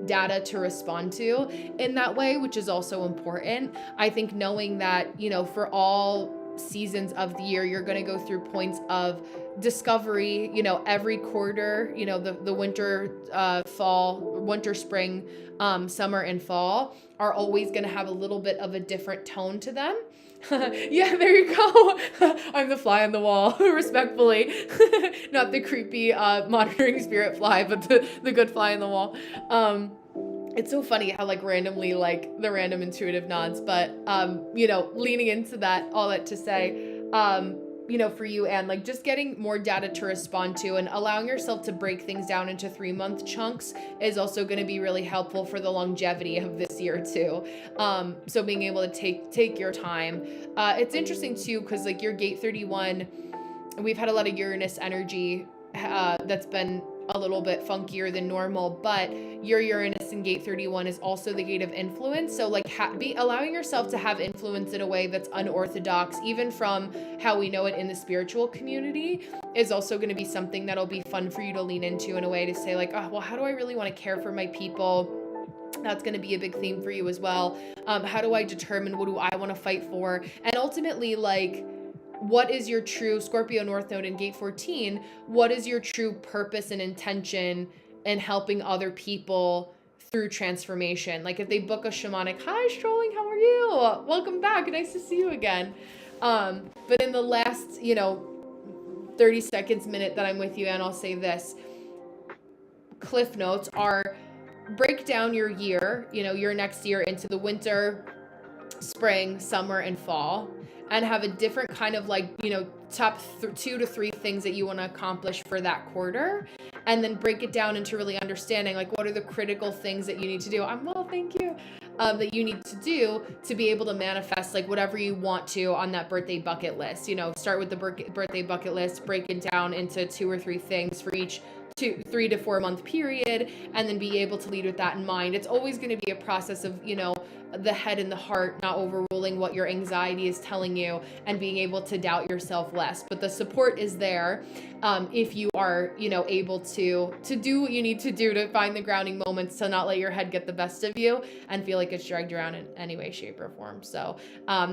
A: data to respond to in that way, which is also important. I think knowing that, for all seasons of the year, you're going to go through points of discovery, every quarter, the winter, fall, winter, spring, summer, and fall are always going to have a little bit of a different tone to them. Yeah, there you go. I'm the fly on the wall, respectfully. Not the creepy monitoring spirit fly, but the good fly on the wall. It's so funny how randomly the random intuitive nods, but leaning into that, all that to say, for you, and just getting more data to respond to and allowing yourself to break things down into 3-month chunks is also going to be really helpful for the longevity of this year too. So being able to take your time. It's interesting too, because your gate 31, we've had a lot of Uranus energy that's been a little bit funkier than normal, but your Uranus in gate 31 is also the gate of influence. So allowing yourself to have influence in a way that's unorthodox, even from how we know it in the spiritual community, is also going to be something that'll be fun for you to lean into in a way to say how do I really want to care for my people? That's going to be a big theme for you as well. How do I determine what do I want to fight for? And ultimately, what is your true Scorpio North Node in gate 14? What is your true purpose and intention in helping other people through transformation? If they book a shamanic, hi Strolling, how are you? Welcome back. Nice to see you again. But in the last, 30 seconds, minute that I'm with you, and I'll say this, cliff notes are break down your year, your next year into the winter, spring, summer, and fall, and have a different kind of top 2 to 3 things that you want to accomplish for that quarter, and then break it down into really understanding what are the critical things that you need to do. Thank you. That you need to do to be able to manifest whatever you want to on that birthday bucket list. Start with the birthday bucket list, break it down into 2 or 3 things for each 3 to 4 month period, and then be able to lead with that in mind. It's always going to be a process of, the head and the heart not overruling what your anxiety is telling you, and being able to doubt yourself less. But the support is there if you are, able to do what you need to do to find the grounding moments, to not let your head get the best of you and feel like it's dragged around in any way, shape, or form. So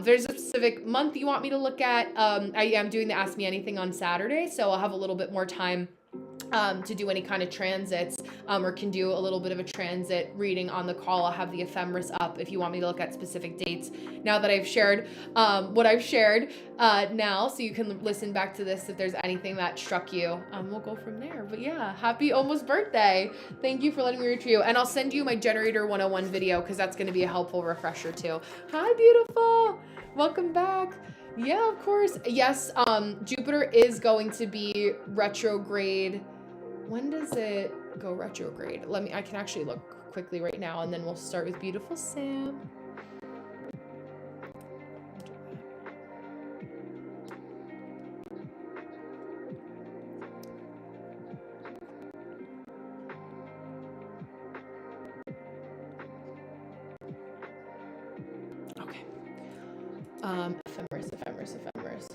A: there's a specific month you want me to look at. I am doing the Ask Me Anything on Saturday, so I'll have a little bit more time to do any kind of transits, or can do a little bit of a transit reading on the call. I'll have the ephemeris up if you want me to look at specific dates now that I've shared what I've shared now, so you can listen back to this if there's anything that struck you. We'll go from there. But yeah, happy almost birthday. Thank you for letting me read for you. And I'll send you my Generator 101 video, because that's going to be a helpful refresher too. Hi, beautiful. Welcome back. Yeah, of course. Yes, Jupiter is going to be retrograde. When does it go retrograde? I can actually look quickly right now, and then we'll start with beautiful Sam. Ephemeris.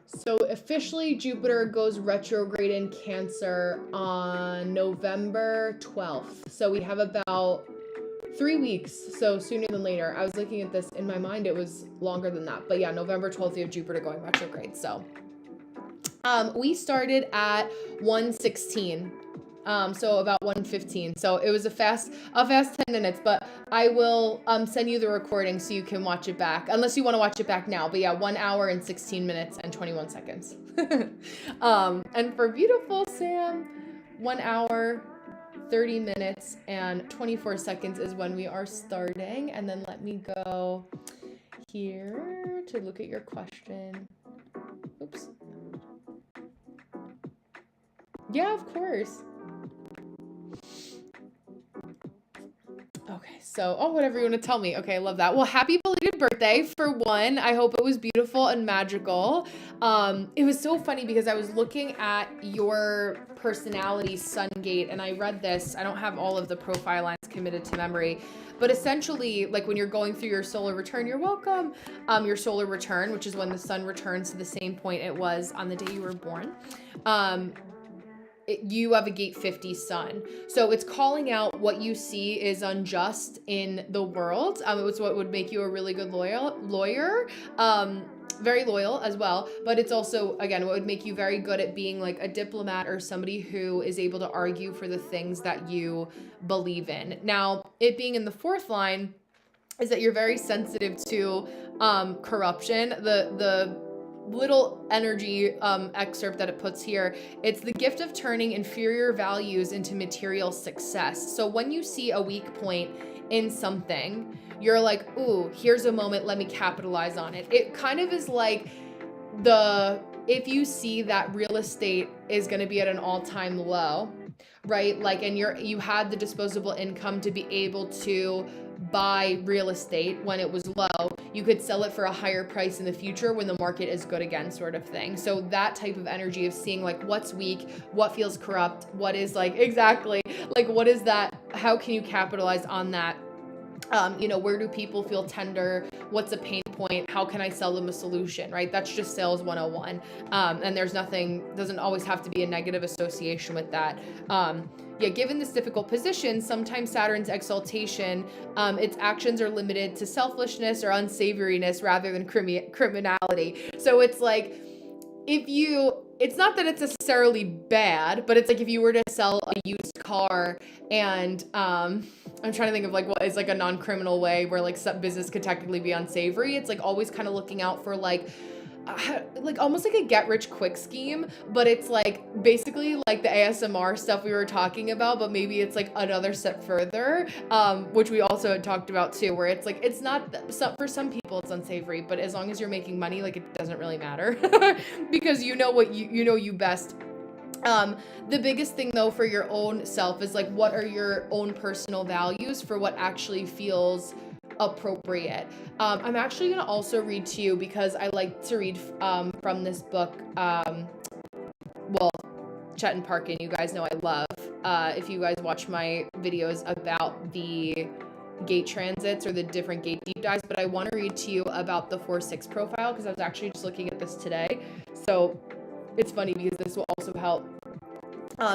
A: So officially Jupiter goes retrograde in Cancer on November 12th. So we have about 3 weeks, so sooner than later. I was looking at this, in my mind it was longer than that. But yeah, November 12th you have Jupiter going retrograde. So we started at 1:16. So about 1:15. So it was a fast 10 minutes, but I will send you the recording so you can watch it back, unless you want to watch it back now. But yeah, 1 hour and 16 minutes and 21 seconds. And for beautiful Sam, 1 hour, 30 minutes and 24 seconds is when we are starting. And then let me go here to look at your question. Oops. Yeah, of course. Okay, so, whatever you want to tell me. Okay, I love that. Well, happy belated birthday for one. I hope it was beautiful and magical. It was so funny because I was looking at your personality sun gate and I read this. I don't have all of the profile lines committed to memory, but essentially, like when you're going through your solar return, you're welcome. Your solar return, which is when the sun returns to the same point it was on the day you were born. You have a gate 50 sun. So it's calling out what you see is unjust in the world. It's what would make you a really good lawyer. Very loyal as well. But it's also, again, what would make you very good at being like a diplomat or somebody who is able to argue for the things that you believe in. Now, it being in the fourth line is that you're very sensitive to corruption. The little energy excerpt that it puts here, it's the gift of turning inferior values into material success. So when you see a weak point in something, you're like, ooh, here's a moment, let me capitalize on it. It kind of is like if you see that real estate is going to be at an all-time low, right? Like, and you had the disposable income to be able to buy real estate when it was low, you could sell it for a higher price in the future when the market is good again, sort of thing. So that type of energy of seeing like what's weak, what feels corrupt, what is like, exactly, like what is that, how can you capitalize on that? Where do people feel tender? What's a pain point? How can I sell them a solution, right? That's just sales 101. And there's doesn't always have to be a negative association with that. Given this difficult position, sometimes Saturn's exaltation, its actions are limited to selfishness or unsavoriness rather than criminality. So it's like, it's not that it's necessarily bad, but it's like if you were to sell a used car and, I'm trying to think of like what is like a non-criminal way where like some business could technically be unsavory. It's like always kind of looking out for like almost like a get rich quick scheme, but it's like basically like the ASMR stuff we were talking about, but maybe it's like another step further, which we also had talked about too, where it's like, it's not, for some people it's unsavory, but as long as you're making money, like it doesn't really matter because you know what you know you best. The biggest thing though for your own self is like, what are your own personal values for what actually feels appropriate. I'm actually going to also read to you because I like to read from this book. Chet and Parkin, you guys know I love. If you guys watch my videos about the gate transits or the different gate deep dives, but I want to read to you about the 4-6 profile because I was actually just looking at this today. So it's funny because this will also help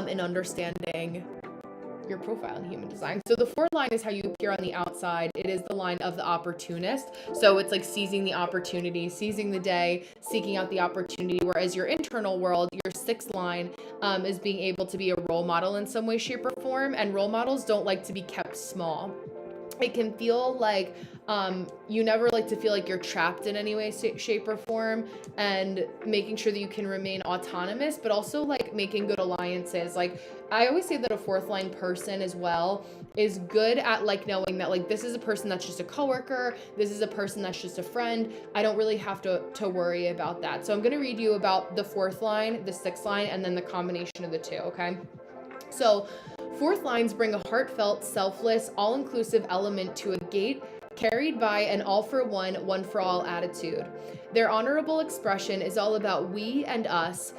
A: in understanding your profile in human design. So the fourth line is how you appear on the outside. It is the line of the opportunist. So it's like seizing the opportunity, seizing the day, seeking out the opportunity. Whereas your internal world, your sixth line, is being able to be a role model in some way, shape, or form. And role models don't like to be kept small. It can feel like You never like to feel like you're trapped in any way, shape, or form, and making sure that you can remain autonomous, but also like making good alliances. Like I always say that a fourth line person as well is good at like knowing that like this is a person that's just a coworker, this is a person that's just a friend. I don't really have to worry about that. So I'm going to read you about the fourth line, the sixth line, and then the combination of the two, okay? So fourth lines bring a heartfelt, selfless, all-inclusive element to a gate carried by an all-for-one, one-for-all attitude. Their honorable expression is all about we and us,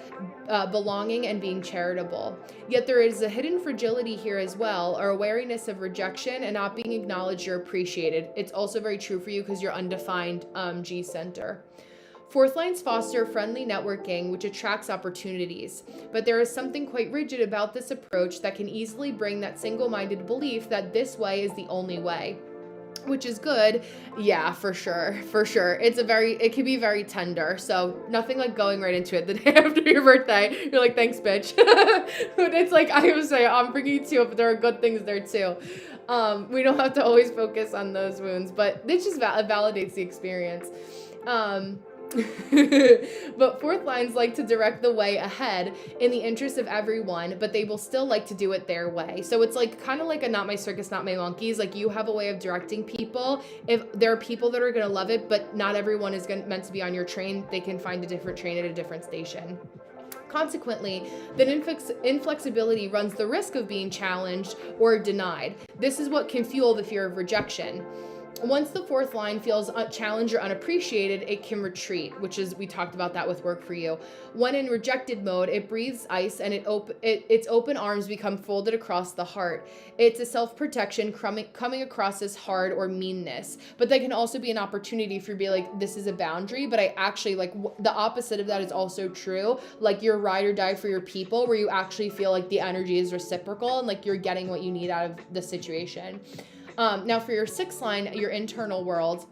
A: belonging and being charitable. Yet there is a hidden fragility here as well, or awareness of rejection and not being acknowledged or appreciated. It's also very true for you because you're undefined G center. Fourth lines foster friendly networking, which attracts opportunities. But there is something quite rigid about this approach that can easily bring that single-minded belief that this way is the only way. Which is good. Yeah, for sure. It can be very tender. So nothing like going right into it the day after your birthday. You're like, thanks, bitch. But it's like, I would say, I'm bringing it to you, but there are good things there too. We don't have to always focus on those wounds, but this just validates the experience. But fourth lines like to direct the way ahead in the interest of everyone, but they will still like to do it their way. So it's like kind of like a not my circus, not my monkeys. Like you have a way of directing people. If there are people that are going to love it, but not everyone is meant to be on your train, they can find a different train at a different station. Consequently, that inflexibility runs the risk of being challenged or denied. This is what can fuel the fear of rejection. Once the fourth line feels challenged or unappreciated, it can retreat, which is, we talked about that with work for you. When in rejected mode, it breathes ice and its open arms become folded across the heart. It's a self-protection coming across as hard or meanness, but that can also be an opportunity for you to be like, this is a boundary, but I actually like the opposite of that is also true. Like you're ride or die for your people, where you actually feel like the energy is reciprocal and like you're getting what you need out of the situation. Now for your sixth line, your internal world,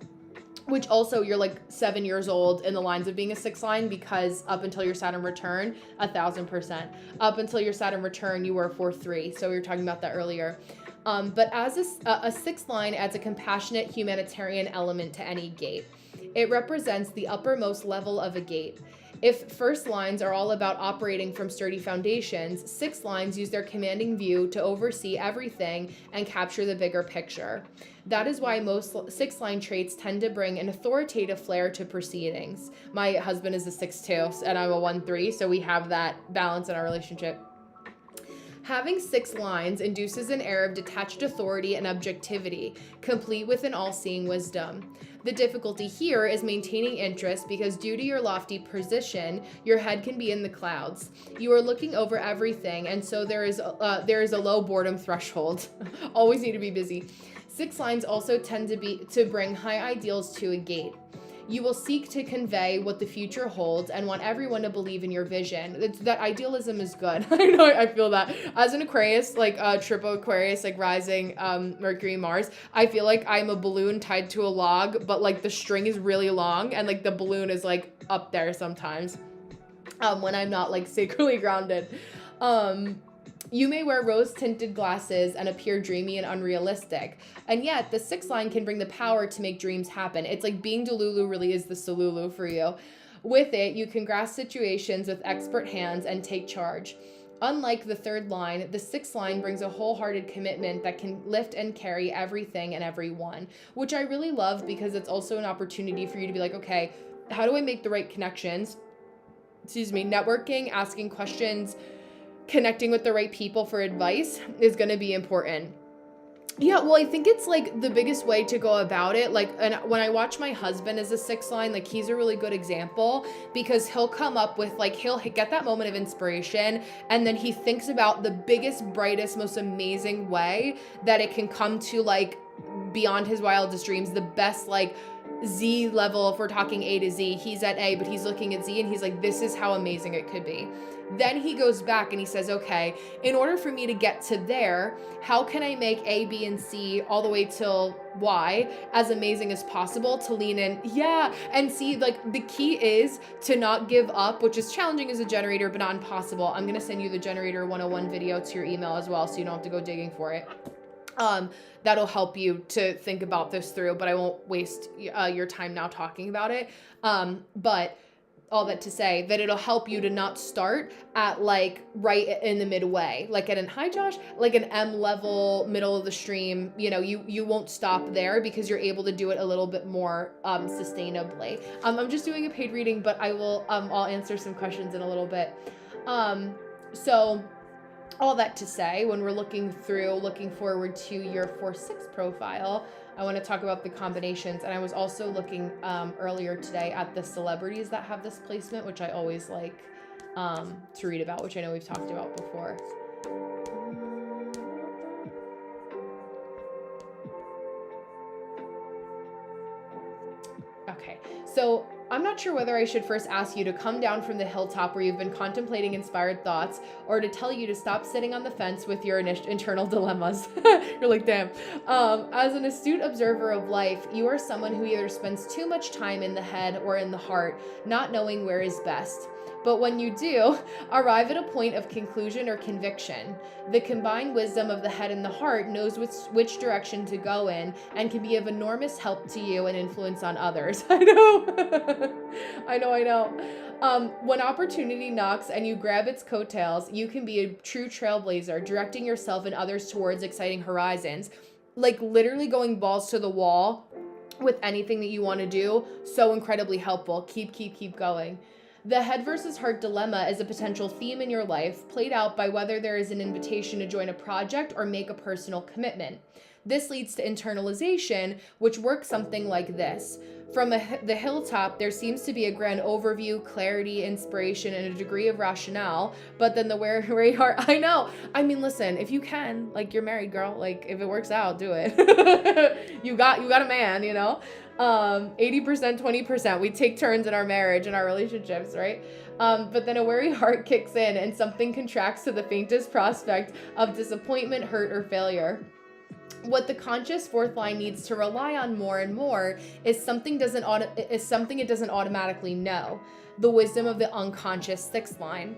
A: which also you're like 7 years old in the lines of being a sixth line, because up until your Saturn return, 1000%. Up until your Saturn return, you were a 4-3. So we were talking about that earlier. But as a sixth line adds a compassionate humanitarian element to any gate. It represents the uppermost level of a gate. If first lines are all about operating from sturdy foundations, sixth lines use their commanding view to oversee everything and capture the bigger picture. That is why most sixth line traits tend to bring an authoritative flair to proceedings. My husband is a 6-2 and I'm a 1-3, so we have that balance in our relationship. Having 6 lines induces an air of detached authority and objectivity, complete with an all-seeing wisdom. The difficulty here is maintaining interest because due to your lofty position, your head can be in the clouds. You are looking over everything, and so there is a low boredom threshold. Always need to be busy. 6 lines also tend to bring high ideals to a gate. You will seek to convey what the future holds and want everyone to believe in your vision. That idealism is good. I know, I feel that. As an Aquarius, like triple Aquarius, like rising Mercury, Mars, I feel like I'm a balloon tied to a log, but like the string is really long and like the balloon is like up there sometimes when I'm not like sacredly grounded. You may wear rose-tinted glasses and appear dreamy and unrealistic. And yet, the 6th line can bring the power to make dreams happen. It's like being Delulu really is the Solulu for you. With it, you can grasp situations with expert hands and take charge. Unlike the 3rd line, the 6th line brings a wholehearted commitment that can lift and carry everything and everyone, which I really love because it's also an opportunity for you to be like, okay, how do I make the right connections? Networking, asking questions, connecting with the right people for advice is going to be important. Yeah, well, I think it's like the biggest way to go about it. Like, and when I watch my husband as a 6th line, like he's a really good example because he'll come up with like, he'll get that moment of inspiration and then he thinks about the biggest, brightest, most amazing way that it can come to like beyond his wildest dreams, the best like Z level. If we're talking A to Z, he's at A, but he's looking at Z and he's like, this is how amazing it could be. Then he goes back and he says, okay, in order for me to get to there, how can I make A, B, and C all the way till Y as amazing as possible to lean in? Yeah. And see, like the key is to not give up, which is challenging as a generator, but not impossible. I'm going to send you the Generator 101 video to your email as well, so you don't have to go digging for it. That'll help you to think about this through, but I won't waste your time now talking about it. But all that to say that it'll help you to not start at like right in the midway, like at an hi Josh, like an M level, middle of the stream. You know, you won't stop there because you're able to do it a little bit more sustainably. I'm just doing a paid reading, but I'll answer some questions in a little bit. So all that to say, when we're looking forward to your 4-6 profile, I want to talk about the combinations. And I was also looking earlier today at the celebrities that have this placement, which I always like to read about, which I know we've talked about before. Okay, so I'm not sure whether I should first ask you to come down from the hilltop where you've been contemplating inspired thoughts, or to tell you to stop sitting on the fence with your internal dilemmas. You're like, damn. As an astute observer of life, you are someone who either spends too much time in the head or in the heart, not knowing where is best. But when you do, arrive at a point of conclusion or conviction. The combined wisdom of the head and the heart knows which direction to go in and can be of enormous help to you and influence on others. I know. I know. When opportunity knocks and you grab its coattails, you can be a true trailblazer, directing yourself and others towards exciting horizons. Like literally going balls to the wall with anything that you want to do. So incredibly helpful. Keep going. The head versus heart dilemma is a potential theme in your life, played out by whether there is an invitation to join a project or make a personal commitment. This leads to internalization, which works something like this. From the hilltop, there seems to be a grand overview, clarity, inspiration, and a degree of rationale, but then the weary heart, I know. I mean, listen, if you can, like, you're married, girl, like, if it works out, do it. you got a man, you know? 80%, 20%. We take turns in our marriage and our relationships, right? But then a weary heart kicks in and something contracts to the faintest prospect of disappointment, hurt, or failure. What the conscious fourth line needs to rely on more and more is something it doesn't automatically know. The wisdom of the unconscious sixth line.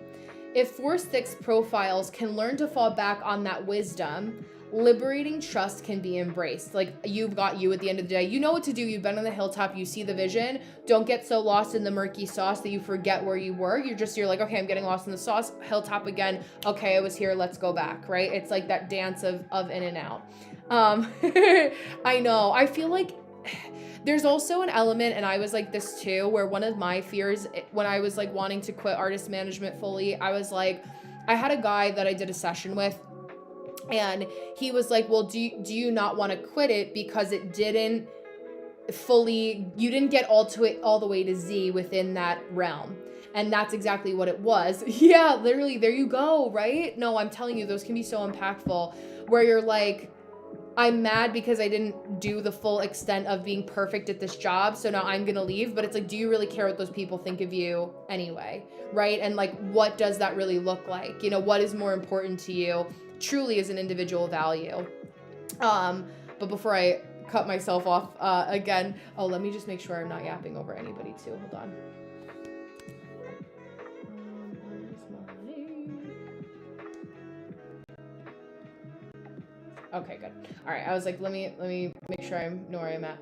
A: If 4-6 profiles can learn to fall back on that wisdom, liberating trust can be embraced. Like, you've got you at the end of the day. You know what to do. You've been on the hilltop. You see the vision. Don't get so lost in the murky sauce that you forget where you were. You're like, okay, I'm getting lost in the sauce. Hilltop again. Okay, I was here. Let's go back, right? It's like that dance of in and out. I know. I feel like there's also an element, and I was like this too, where one of my fears when I was like wanting to quit artist management fully, I was like, I had a guy that I did a session with, and he was like, well, do you not want to quit it because it didn't you didn't get all the way to Z within that realm? And that's exactly what it was. Yeah, literally, there you go, right? No, I'm telling you, those can be so impactful, where you're like, I'm mad because I didn't do the full extent of being perfect at this job, so now I'm gonna leave. But it's like, do you really care what those people think of you anyway, right? And like, what does that really look like? You know, what is more important to you truly as an individual value? But before I cut myself off again, let me just make sure I'm not yapping over anybody too. Hold on. Okay, good. All right, I was like, let me make sure I know where I'm at.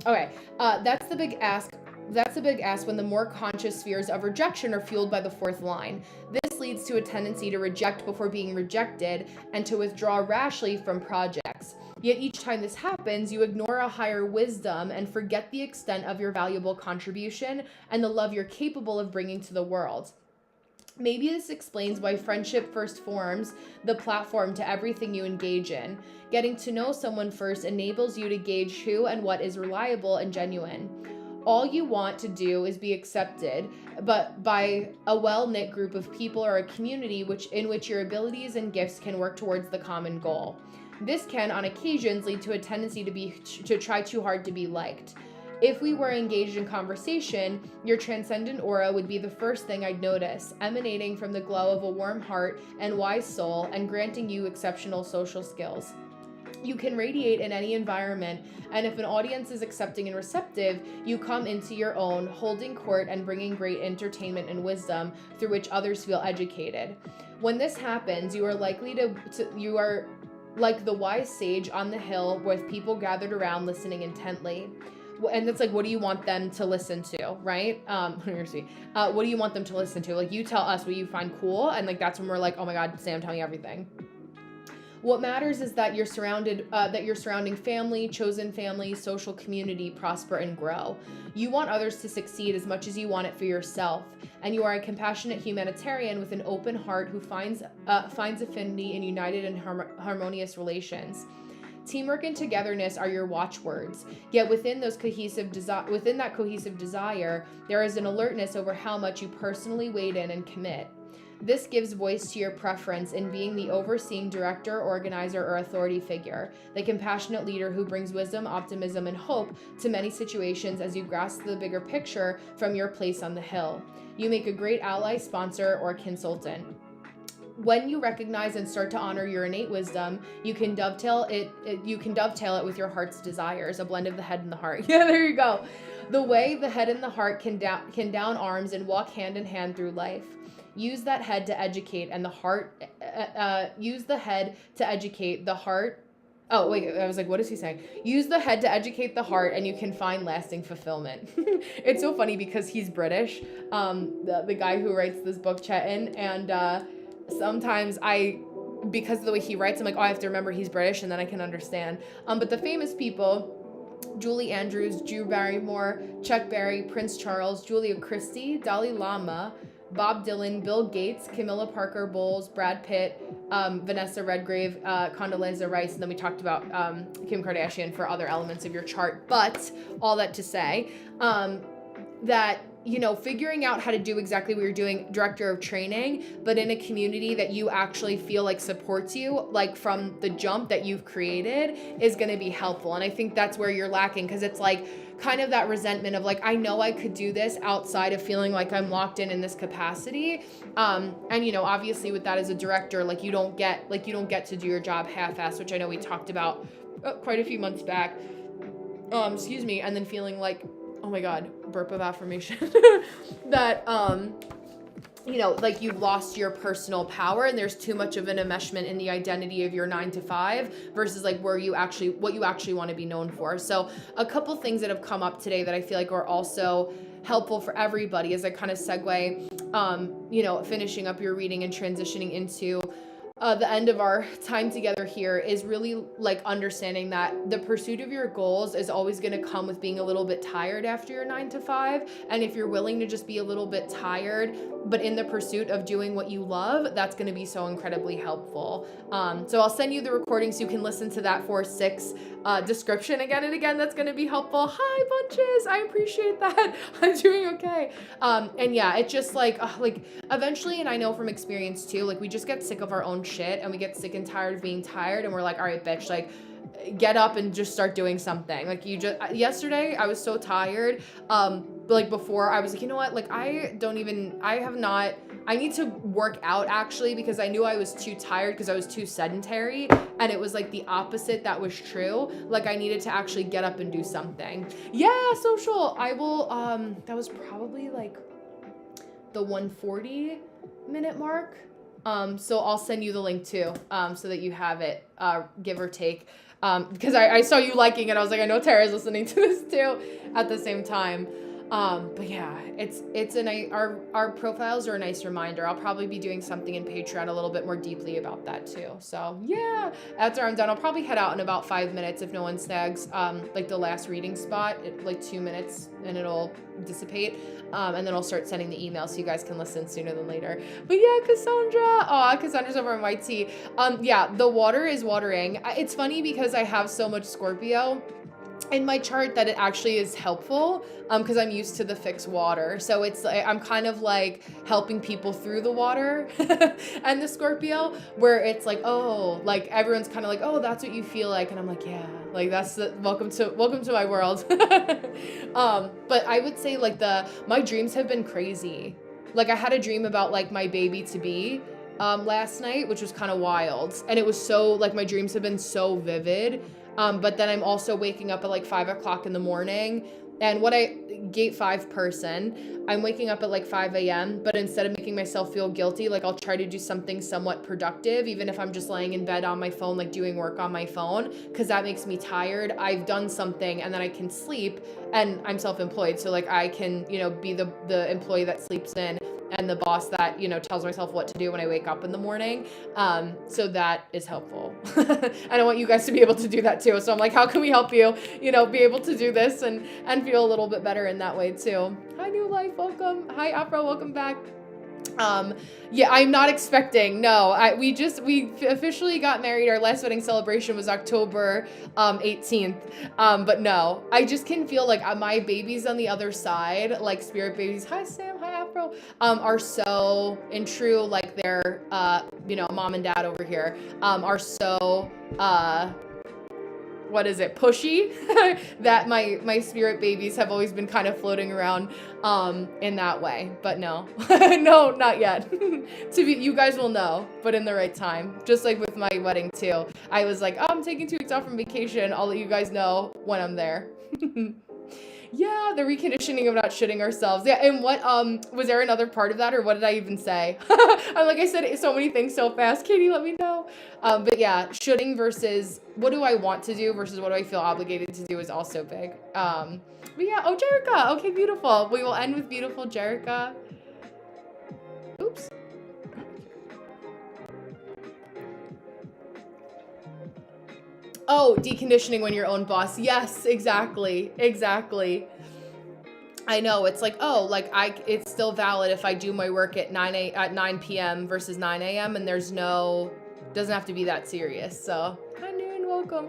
A: Okay, that's the big ask. That's a big ask when the more conscious fears of rejection are fueled by the fourth line. This leads to a tendency to reject before being rejected and to withdraw rashly from projects. Yet each time this happens, you ignore a higher wisdom and forget the extent of your valuable contribution and the love you're capable of bringing to the world. Maybe this explains why friendship first forms the platform to everything you engage in. Getting to know someone first enables you to gauge who and what is reliable and genuine. All you want to do is be accepted, but by a well-knit group of people or a community in which your abilities and gifts can work towards the common goal. This can, on occasions, lead to a tendency to try too hard to be liked. If we were engaged in conversation, your transcendent aura would be the first thing I'd notice, emanating from the glow of a warm heart and wise soul and granting you exceptional social skills. You can radiate in any environment, and if an audience is accepting and receptive, you come into your own, holding court and bringing great entertainment and wisdom through which others feel educated. When this happens, you are likely you are like the wise sage on the hill with people gathered around listening intently. And it's like, what do you want them to listen to, right? What do you want them to listen to? Like, you tell us what you find cool, and like that's when we're like, oh my God, Sam, tell me everything. What matters is that you're surrounded, that your surrounding family, chosen family, social community prosper and grow. You want others to succeed as much as you want it for yourself, and you are a compassionate humanitarian with an open heart who finds affinity in united and harmonious relations. Teamwork and togetherness are your watchwords. Yet within that cohesive desire, there is an alertness over how much you personally wade in and commit. This gives voice to your preference in being the overseeing director, organizer, or authority figure, the compassionate leader who brings wisdom, optimism, and hope to many situations as you grasp the bigger picture from your place on the hill. You make a great ally, sponsor, or consultant. When you recognize and start to honor your innate wisdom, you can dovetail it with your heart's desires, a blend of the head and the heart. Yeah, there you go. The way the head and the heart can down arms and walk hand in hand through life. Use that head to educate and the heart, use the head to educate the heart. Oh, wait, I was like, what is he saying? Use the head to educate the heart and you can find lasting fulfillment. It's so funny because he's British, the guy who writes this book, Chetan, and sometimes because of the way he writes, I'm like, oh, I have to remember he's British and then I can understand. But the famous people, Julie Andrews, Drew Barrymore, Chuck Berry, Prince Charles, Julia Christie, Dalai Lama, Bob Dylan, Bill Gates, Camilla Parker Bowles, Brad Pitt, Vanessa Redgrave, Condoleezza Rice, and then we talked about Kim Kardashian for other elements of your chart. But all that to say, that, you know, figuring out how to do exactly what you're doing, director of training, but in a community that you actually feel like supports you, like from the jump that you've created, is going to be helpful. And I think that's where you're lacking, because it's like kind of that resentment of like, I know I could do this outside of feeling like I'm locked in this capacity. And, you know, obviously with that as a director, like you don't get to do your job half-assed, which I know we talked about quite a few months back. Excuse me. And then feeling like, oh my God, burp of affirmation, that, you know, like you've lost your personal power and there's too much of an enmeshment in the identity of your 9 to 5 versus like what you actually want to be known for. So a couple things that have come up today that I feel like are also helpful for everybody as I kind of segue, you know, finishing up your reading and transitioning into the end of our time together here, is really like understanding that the pursuit of your goals is always going to come with being a little bit tired after your 9 to 5. And if you're willing to just be a little bit tired, but in the pursuit of doing what you love, that's going to be so incredibly helpful. So I'll send you the recording so you can listen to that 4/6 description again and again. That's going to be helpful. Hi, bunches. I appreciate that. I'm doing okay. And yeah, it's just like eventually, and I know from experience too, like we just get sick of our own shit and we get sick and tired of being tired, and we're like, all right, bitch, like get up and just start doing something. Like yesterday I was so tired. Like before I was like, you know what? Like I need to work out actually, because I knew I was too tired because I was too sedentary, and it was like the opposite that was true. Like I needed to actually get up and do something. Yeah, social. I will, that was probably like the 140 minute mark. So I'll send you the link too, so that you have it, give or take. Because I saw you liking it. I was like, I know Tara's listening to this too at the same time. But yeah, our profiles are a nice reminder. I'll probably be doing something in Patreon a little bit more deeply about that too. So yeah, after I'm done, I'll probably head out in about 5 minutes if no one snags, like the last reading spot, like 2 minutes, and it'll dissipate. And then I'll start sending the email so you guys can listen sooner than later. But yeah, Cassandra's over on YT. Yeah, the water is watering. It's funny because I have so much Scorpio in my chart that it actually is helpful, because I'm used to the fixed water. So it's like I'm kind of like helping people through the water and the Scorpio, where it's like, oh, like everyone's kind of like, oh, that's what you feel like, and I'm like, yeah, like that's the welcome to my world. But I would say like my dreams have been crazy. Like I had a dream about like my baby to be, last night, which was kind of wild. And it was so, like, my dreams have been so vivid. But then I'm also waking up at like 5 o'clock in the morning. And gate 5 person, I'm waking up at like 5 a.m. But instead of making myself feel guilty, like I'll try to do something somewhat productive, even if I'm just laying in bed on my phone, like doing work on my phone, because that makes me tired. I've done something and then I can sleep, and I'm self-employed. So like I can, be the employee that sleeps in and the boss that, tells myself what to do when I wake up in the morning. So that is helpful. And I want you guys to be able to do that too. So I'm like, how can we help you, be able to do this and feel a little bit better in that way too. Hi, New Life, welcome. Hi, Afro, welcome back. Yeah, I'm not expecting, no, we officially got married. Our last wedding celebration was October 18th. But no, I just can feel like my babies on the other side, like spirit babies, hi Sam, hi Afro, are so in true, like they're, mom and dad over here, are so, pushy, that my spirit babies have always been kind of floating around in that way. But no, no, not yet. You guys will know, but in the right time. Just like with my wedding too. I was like, oh, I'm taking 2 weeks off from vacation. I'll let you guys know when I'm there. Yeah, the reconditioning of not shitting ourselves. Yeah, and what, was there another part of that, or what did I even say? Like I said, so many things so fast. Katie, let me know. But yeah, shoulding versus what do I want to do versus what do I feel obligated to do is also big. But yeah, oh, Jerica. Okay, beautiful. We will end with beautiful Jerica. Oops. Oh, deconditioning when your own boss. Yes, exactly. Exactly. I know, it's like, oh, like it's still valid if I do my work at 9 p.m. versus 9 a.m. and doesn't have to be that serious. So, hi Noon, welcome.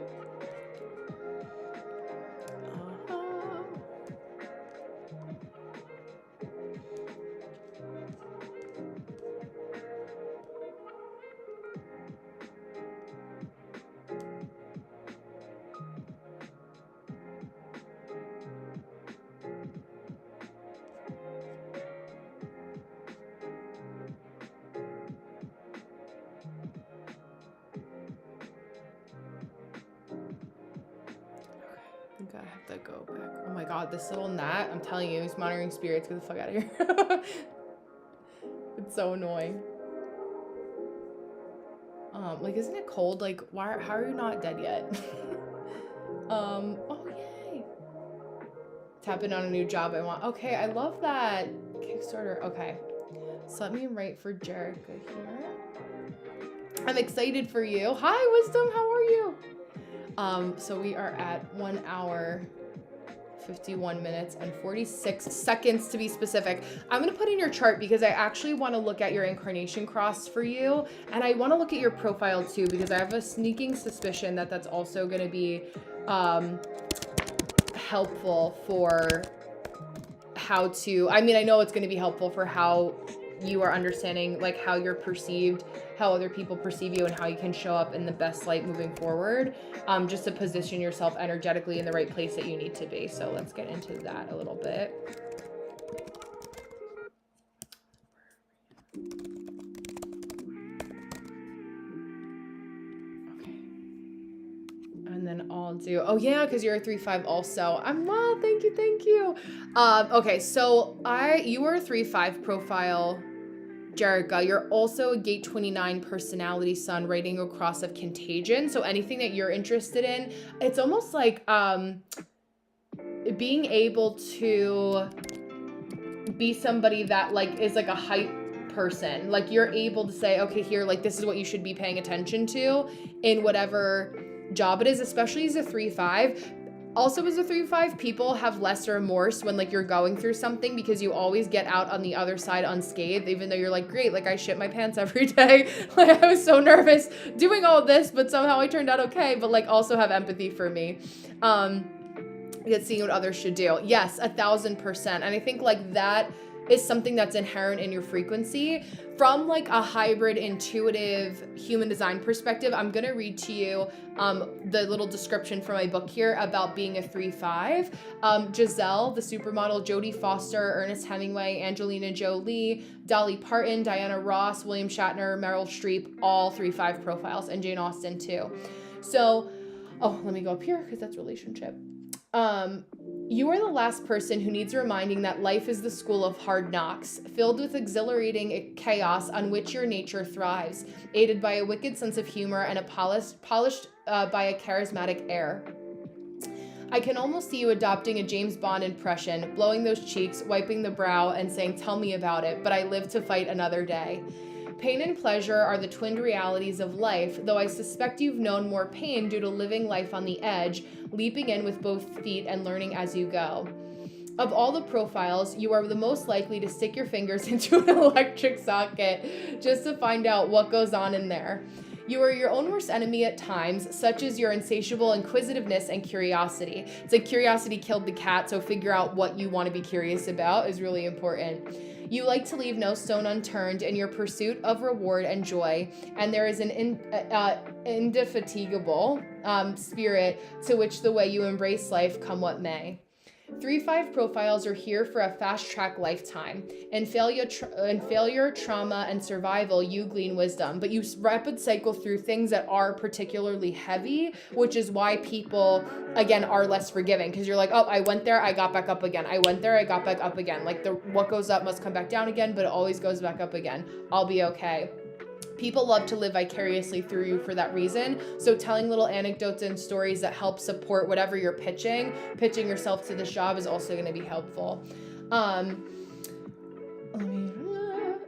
A: I have to go back. Oh my god, this little gnat, I'm telling you, he's monitoring spirits. Get the fuck out of here. It's so annoying. Like, isn't it cold? Like, how are you not dead yet? Oh yay. Tapping on a new job I want. Okay, I love that. Kickstarter, okay. So let me write for Jerica here. I'm excited for you. Hi, Wisdom, how are you? So we are at 1 hour, 51 minutes and 46 seconds to be specific. I'm going to put in your chart because I actually want to look at your incarnation cross for you. And I want to look at your profile too, because I have a sneaking suspicion that that's also going to be, helpful for how to, I mean, I know it's going to be helpful for how you are understanding, like how you're perceived, how other people perceive you, and how you can show up in the best light moving forward, just to position yourself energetically in the right place that you need to be. So let's get into that a little bit. Okay. And then I'll do, oh yeah, because you're a 3-5 also. Well, thank you, thank you. Okay, so you are a 3-5 profile, Jerica. You're also a gate 29 personality sun, writing a cross of contagion. So anything that you're interested in, it's almost like being able to be somebody that like is like a hype person. Like you're able to say, okay, here, like this is what you should be paying attention to in whatever job it is, especially as a 3-5. Also, as a 3-5, people have less remorse when like you're going through something, because you always get out on the other side unscathed, even though you're like, great, like I shit my pants every day. Like I was so nervous doing all this, but somehow I turned out okay. But like also have empathy for me. Seeing what others should do. Yes, 1000%. And I think like that is something that's inherent in your frequency. From like a hybrid intuitive human design perspective, I'm going to read to you the little description from my book here about being a 3-5. Giselle, the supermodel, Jodie Foster, Ernest Hemingway, Angelina Jolie, Dolly Parton, Diana Ross, William Shatner, Meryl Streep, all 3-5 profiles, and Jane Austen too. So, let me go up here because that's relationship. You are the last person who needs reminding that life is the school of hard knocks, filled with exhilarating chaos on which your nature thrives, aided by a wicked sense of humor and polished by a charismatic air. I can almost see you adopting a James Bond impression, blowing those cheeks, wiping the brow, and saying, "Tell me about it, but I live to fight another day." Pain and pleasure are the twinned realities of life, though I suspect you've known more pain due to living life on the edge, leaping in with both feet and learning as you go. Of all the profiles, you are the most likely to stick your fingers into an electric socket just to find out what goes on in there. You are your own worst enemy at times, such as your insatiable inquisitiveness and curiosity. It's like curiosity killed the cat, so figure out what you want to be curious about is really important. You like to leave no stone unturned in your pursuit of reward and joy, and there is an indefatigable spirit to which the way you embrace life come what may. 3-5 profiles are here for a fast-track lifetime. In failure, trauma, and survival, you glean wisdom, but you rapid cycle through things that are particularly heavy, which is why people, again, are less forgiving, because you're like, oh, I went there, I got back up again. I went there, I got back up again. Like, what goes up must come back down again, but it always goes back up again. I'll be okay. People love to live vicariously through you for that reason. So telling little anecdotes and stories that help support whatever you're pitching yourself to this job is also going to be helpful.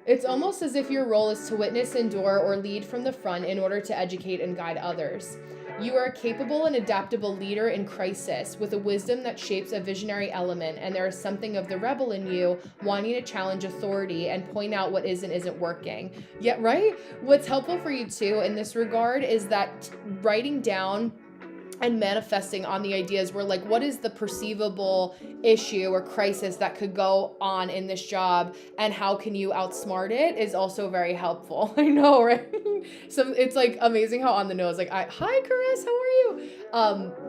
A: It's almost as if your role is to witness, endure, or lead from the front in order to educate and guide others. You are a capable and adaptable leader in crisis with a wisdom that shapes a visionary element, and there is something of the rebel in you wanting to challenge authority and point out what is and isn't working. Yet, right? What's helpful for you too in this regard is that writing down and manifesting on the ideas where like, what is the perceivable issue or crisis that could go on in this job and how can you outsmart it is also very helpful. I know, right? So it's like amazing how on the nose, like, hi Chris, how are you?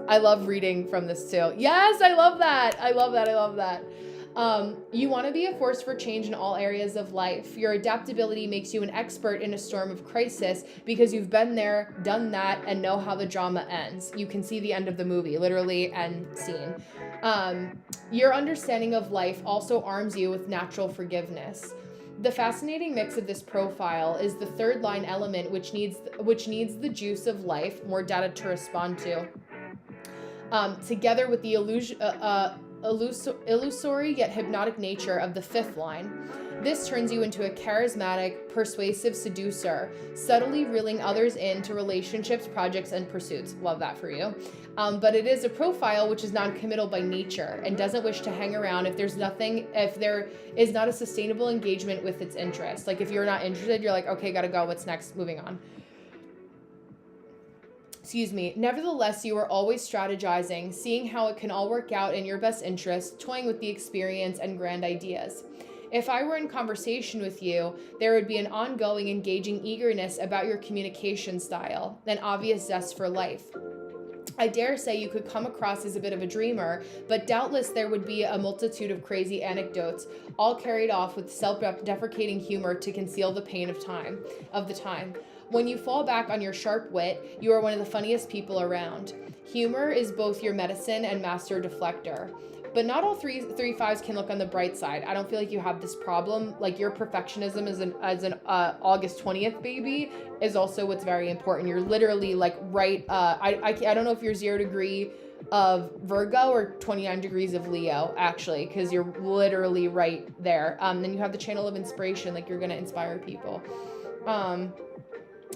A: I love reading from this too. Yes, I love that. You want to be a force for change in all areas of life. Your adaptability makes you an expert in a storm of crisis because you've been there, done that, and know how the drama ends. You can see the end of the movie, literally end scene. Your understanding of life also arms you with natural forgiveness. The fascinating mix of this profile is the third line element, which needs the juice of life, more data to respond to, together with the illusory yet hypnotic nature of the fifth line. This turns you into a charismatic, persuasive seducer, subtly reeling others into relationships, projects, and pursuits. Love that for you. But it is a profile which is non-committal by nature and doesn't wish to hang around if there is not a sustainable engagement with its interest. Like if you're not interested, you're like, okay, gotta go. What's next? Moving on. Nevertheless, you are always strategizing, seeing how it can all work out in your best interest, toying with the experience and grand ideas. If I were in conversation with you, there would be an ongoing, engaging eagerness about your communication style, an obvious zest for life. I dare say you could come across as a bit of a dreamer, but doubtless there would be a multitude of crazy anecdotes, all carried off with self-deprecating humor to conceal the pain of the time. When you fall back on your sharp wit, you are one of the funniest people around. Humor is both your medicine and master deflector. But not all 3-5s can look on the bright side. I don't feel like you have this problem. Like your perfectionism as an August 20th baby is also what's very important. You're literally like right. I don't know if you're 0 degree of Virgo or 29 degrees of Leo, actually, because you're literally right there. Then you have the channel of inspiration, like you're gonna inspire people.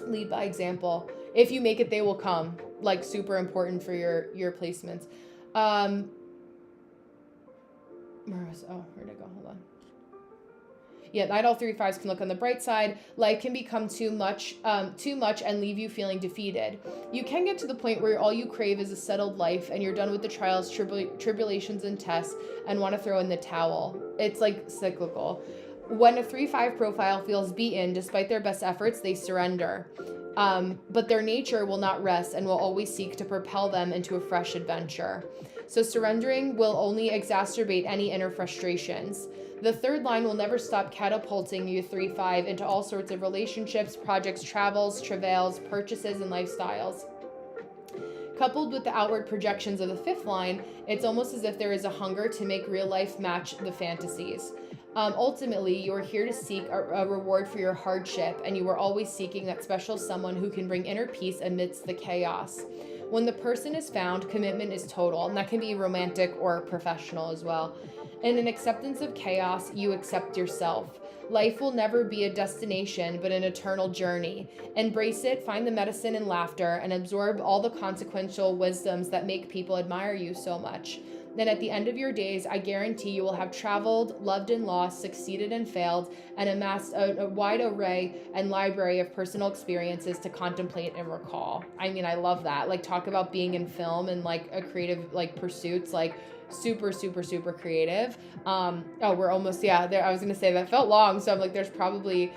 A: Lead by example. If you make it, they will come. Like super important for your placements. Where'd it go? Hold on. Yeah, not all 3-5s can look on the bright side. Life can become too much and leave you feeling defeated. You can get to the point where all you crave is a settled life and you're done with the trials, tribulations, and tests and want to throw in the towel. It's like cyclical. When a 3-5 profile feels beaten, despite their best efforts, they surrender. But their nature will not rest and will always seek to propel them into a fresh adventure. So surrendering will only exacerbate any inner frustrations. The third line will never stop catapulting you 3-5 into all sorts of relationships, projects, travels, travails, purchases, and lifestyles. Coupled with the outward projections of the fifth line, it's almost as if there is a hunger to make real life match the fantasies. Ultimately, you are here to seek a reward for your hardship, and you are always seeking that special someone who can bring inner peace amidst the chaos. When the person is found, commitment is total, and that can be romantic or professional as well. In an acceptance of chaos, you accept yourself. Life will never be a destination, but an eternal journey. Embrace it, find the medicine in laughter, and absorb all the consequential wisdoms that make people admire you so much. Then at the end of your days, I guarantee you will have traveled, loved and lost, succeeded and failed, and amassed a wide array and library of personal experiences to contemplate and recall. I mean, I love that. Like, talk about being in film and like a creative like pursuits, like super, super, super creative. We're almost, there. I was gonna say that felt long, so I'm like, there's probably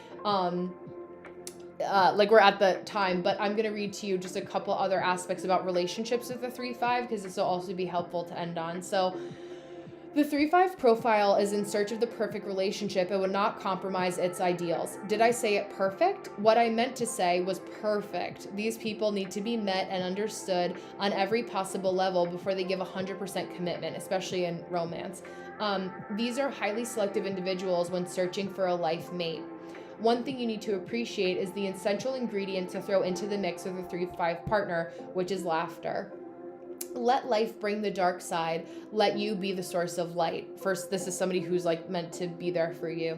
A: like we're at the time, but I'm going to read to you just a couple other aspects about relationships with the 3-5 because this will also be helpful to end on. So the 3-5 profile is in search of the perfect relationship and would not compromise its ideals. Did I say it perfect? What I meant to say was perfect. These people need to be met and understood on every possible level before they give 100% commitment, especially in romance. These are highly selective individuals when searching for a life mate. One thing you need to appreciate is the essential ingredient to throw into the mix with a 3-5 partner, which is laughter. Let life bring the dark side. Let you be the source of light. First, this is somebody who's like meant to be there for you.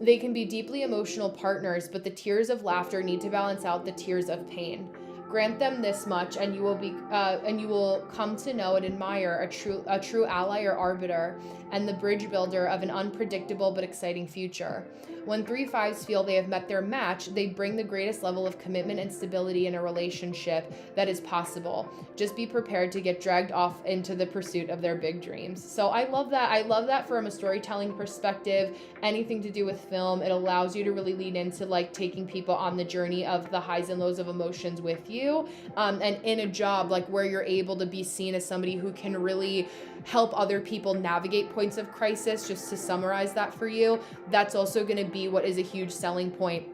A: They can be deeply emotional partners, but the tears of laughter need to balance out the tears of pain. Grant them this much, and you will come to know and admire a true ally or arbiter, and the bridge builder of an unpredictable but exciting future. When 3-5s feel they have met their match, they bring the greatest level of commitment and stability in a relationship that is possible. Just be prepared to get dragged off into the pursuit of their big dreams. So I love that. I love that from a storytelling perspective, anything to do with film. It allows you to really lean into like taking people on the journey of the highs and lows of emotions with you. And in a job like where you're able to be seen as somebody who can really help other people navigate points of crisis, just to summarize that for you, that's also going to be what is a huge selling point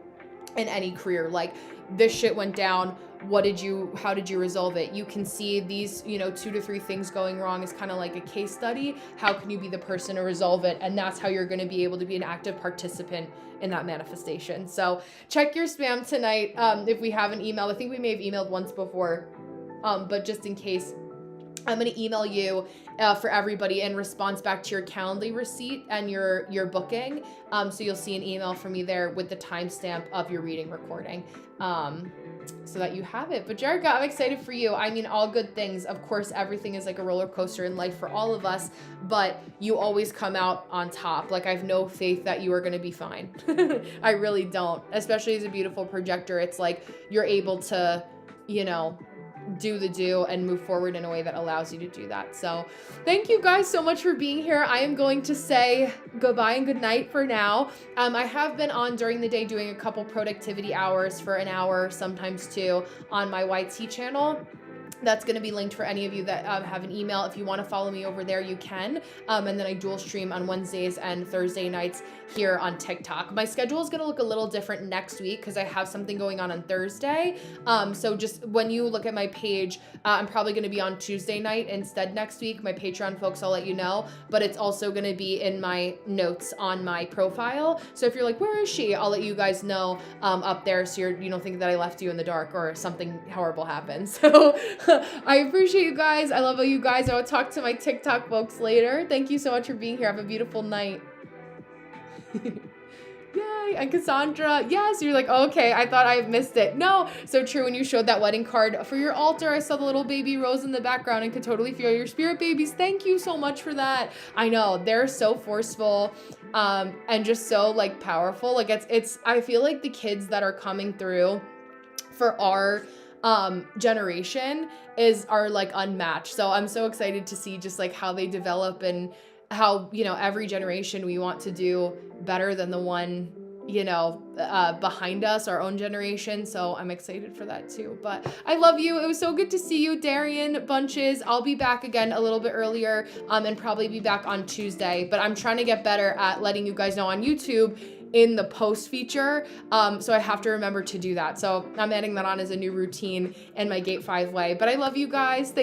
A: in any career. Like, this shit went down. How did you resolve it? You can see these, 2 to 3 things going wrong is kind of like a case study. How can you be the person to resolve it? And that's how you're going to be able to be an active participant in that manifestation. So check your spam tonight. If we haven't emailed, I think we may have emailed once before, but just in case, I'm going to email you for everybody in response back to your Calendly receipt and your booking. So you'll see an email from me there with the timestamp of your reading recording, so that you have it. But Jerica, I'm excited for you. I mean, all good things. Of course, everything is like a roller coaster in life for all of us, but you always come out on top. Like, I have no faith that you are going to be fine. I really don't. Especially as a beautiful projector, it's like you're able to, do and move forward in a way that allows you to do that. So thank you guys so much for being here. I am going to say goodbye and good night for now. I have been on during the day doing a couple productivity hours for an hour, sometimes 2, on my YT channel. That's going to be linked for any of you that have an email. If you want to follow me over there, you can. And then I dual stream on Wednesdays and Thursday nights here on TikTok. My schedule is going to look a little different next week because I have something going on Thursday. So just when you look at my page, I'm probably going to be on Tuesday night instead next week. My Patreon folks, I'll let you know. But it's also going to be in my notes on my profile. So if you're like, where is she? I'll let you guys know up there so you don't think that I left you in the dark or something horrible happened. So I appreciate you guys. I love all you guys. I will talk to my TikTok folks later. Thank you so much for being here. Have a beautiful night. Yay. And Cassandra, yes, you're like, okay, I thought I missed it. No, so true. When you showed that wedding card for your altar, I saw the little baby rose in the background and could totally feel your spirit babies. Thank you so much for that. I know, they're so forceful and just so like powerful. Like I feel like the kids that are coming through for our generation are like unmatched. So I'm so excited to see just like how they develop and how, you know, every generation we want to do better than the one, you know, behind us, our own generation. So I'm excited for that too. But I love you. It was so good to see you, Darian Bunches. I'll be back again a little bit earlier and probably be back on Tuesday. But I'm trying to get better at letting you guys know on YouTube in the post feature. So I have to remember to do that. So I'm adding that on as a new routine in my Gate 5 way. But I love you guys. Thank